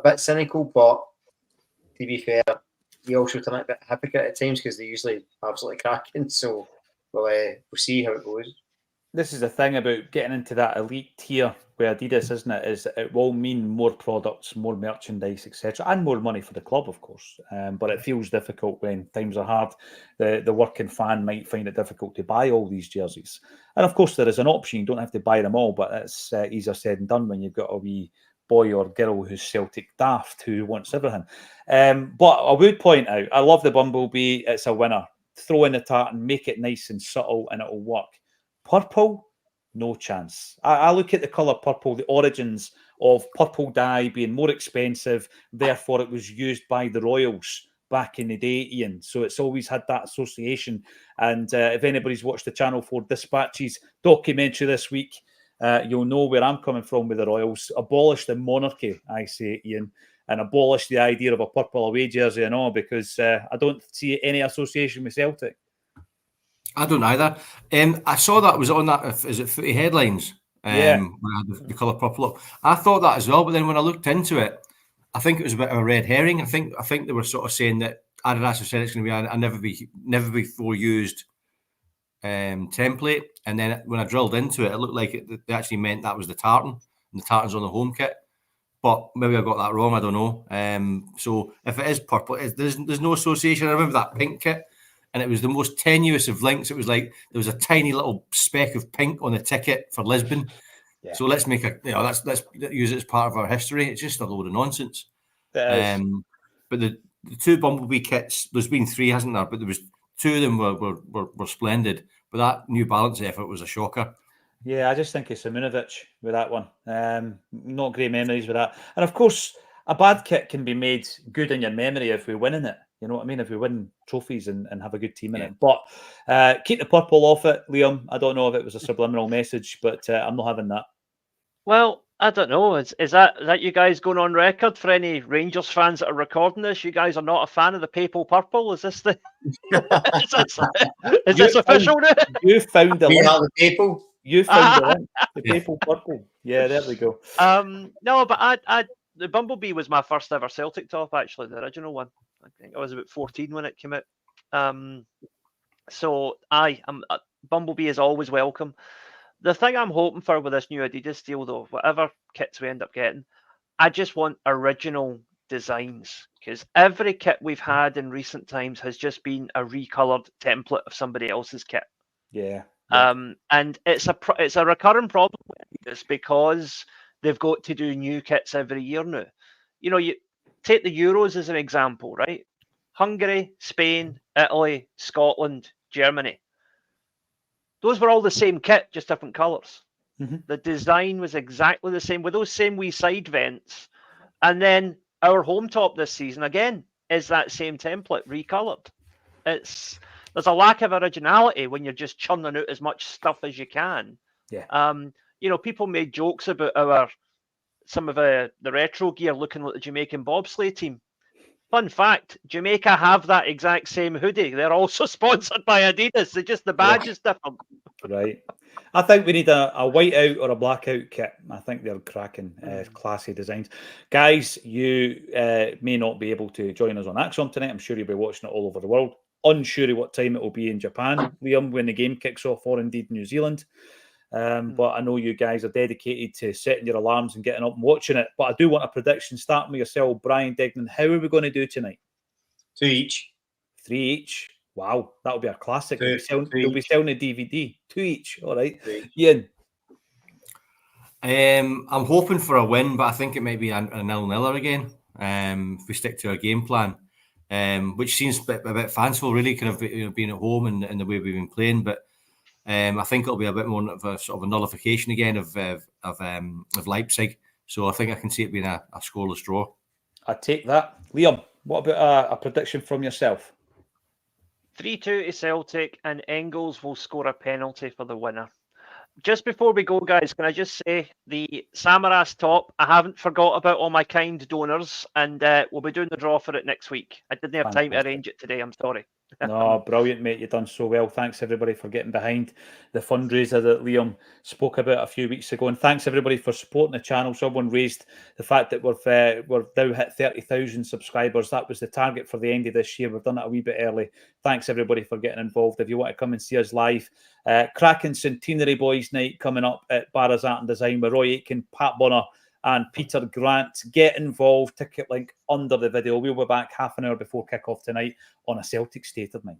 bit cynical, but to be fair, we also turn out a bit hypocrite at times because they usually absolutely cracking. So we'll see how it goes. This is the thing about getting into that elite tier with Adidas, isn't it? Is it will mean more products, more merchandise, etc., and more money for the club, of course. But it feels difficult when times are hard. The working fan might find it difficult to buy all these jerseys. And of course, there is an option. You don't have to buy them all, but it's easier said than done when you've got a wee boy or girl who's Celtic daft who wants everything. But I would point out, I love the Bumblebee. It's a winner. Throw in the tartan, make it nice and subtle, and it'll work. Purple, no chance. I look at the colour purple, the origins of purple dye being more expensive, therefore it was used by the royals back in the day, Ian. So it's always had that association. And if anybody's watched the Channel 4 Dispatches documentary this week, you'll know where I'm coming from with the royals. Abolish the monarchy, I say, Ian, and abolish the idea of a purple away jersey and all, because I don't see any association with Celtic. I don't either. I saw that was on that. Is it Footy Headlines? Yeah. When I had the colour purple up. I thought that as well, but then when I looked into it, I think it was a bit of a red herring. I think they were sort of saying that Adidas have said it's going to be a never before used template, and then when I drilled into it, it looked like they actually meant that was the tartan, and the tartan's on the home kit. But maybe I got that wrong. I don't know. So if it is purple, there's no association. I remember that pink kit. And it was the most tenuous of links. It was like there was a tiny little speck of pink on the ticket for Lisbon. Yeah. So let's make let's use it as part of our history. It's just a load of nonsense. It is. But the two Bumblebee kits, there's been 3, hasn't there? But there was 2 of them were splendid. But that New Balance effort was a shocker. Yeah, I just think it's Simunovic with that one. Not great memories with that. And of course, a bad kit can be made good in your memory if we win in it. You know what I mean? If we win trophies and have a good team in it. But keep the purple off it, Liam. I don't know if it was a subliminal message, but I'm not having that. Well, I don't know. Is that you guys going on record for any Rangers fans that are recording this? You guys are not a fan of the papal purple? Is this the is this official now? You found the We link. are the people. You found the link. The papal purple. Yeah, there we go. No, but the Bumblebee was my first ever Celtic top, actually, the original one. I think I was about 14 when it came out. So Bumblebee is always welcome. The thing I'm hoping for with this new Adidas deal, though, whatever kits we end up getting, I just want original designs, because every kit we've had in recent times has just been a recolored template of somebody else's kit. Yeah. And it's a recurring problem with Adidas because they've got to do new kits every year now. You know, you take the Euros as an example, right? Hungary, Spain, Italy, Scotland, Germany. Those were all the same kit, just different colours. Mm-hmm. The design was exactly the same with those same wee side vents. And then our home top this season, again, is that same template, recoloured. There's a lack of originality when you're just churning out as much stuff as you can. Yeah. You know, people made jokes about some of the retro gear looking like the Jamaican bobsleigh team. Fun fact, Jamaica have that exact same hoodie. They're also sponsored by Adidas. It's just the badge is different. Right. I think we need a white out or a black out kit. I think they're cracking, classy designs. Guys, you may not be able to join us on Acsom tonight. I'm sure you'll be watching it all over the world. Unsure what time it will be in Japan, Liam, when the game kicks off, or indeed New Zealand. But I know you guys are dedicated to setting your alarms and getting up and watching it. But I do want a prediction, starting with yourself, Brian Degnan. How are we going to do tonight? 2 each. 3 each. Wow, that'll be a classic. They'll be selling a DVD. 2 each. All right. 2 each. Ian. I'm hoping for a win, but I think it might be a 0-0 again. If we stick to our game plan, which seems a bit fanciful, really, kind of being at home and the way we've been playing. But I think it'll be a bit more of a sort of a nullification again of Leipzig. So I think I can see it being a scoreless draw. I take that. Liam, what about a prediction from yourself? 3-2 to Celtic, and Engels will score a penalty for the winner. Just before we go, guys, can I just say the Samaras top, I haven't forgot about all my kind donors, and we'll be doing the draw for it next week. I didn't have time to arrange it today. I'm sorry. No, brilliant, mate. You've done so well. Thanks, everybody, for getting behind the fundraiser that Liam spoke about a few weeks ago. And thanks, everybody, for supporting the channel. Someone raised the fact that we've now hit 30,000 subscribers. That was the target for the end of this year. We've done it a wee bit early. Thanks, everybody, for getting involved. If you want to come and see us live, cracking Centenary Boys Night coming up at Barra's Art and Design with Roy Aitken, Pat Bonner, and Peter Grant. Get involved. Ticket link under the video. We'll be back half an hour before kick-off tonight on a Celtic State of Mind.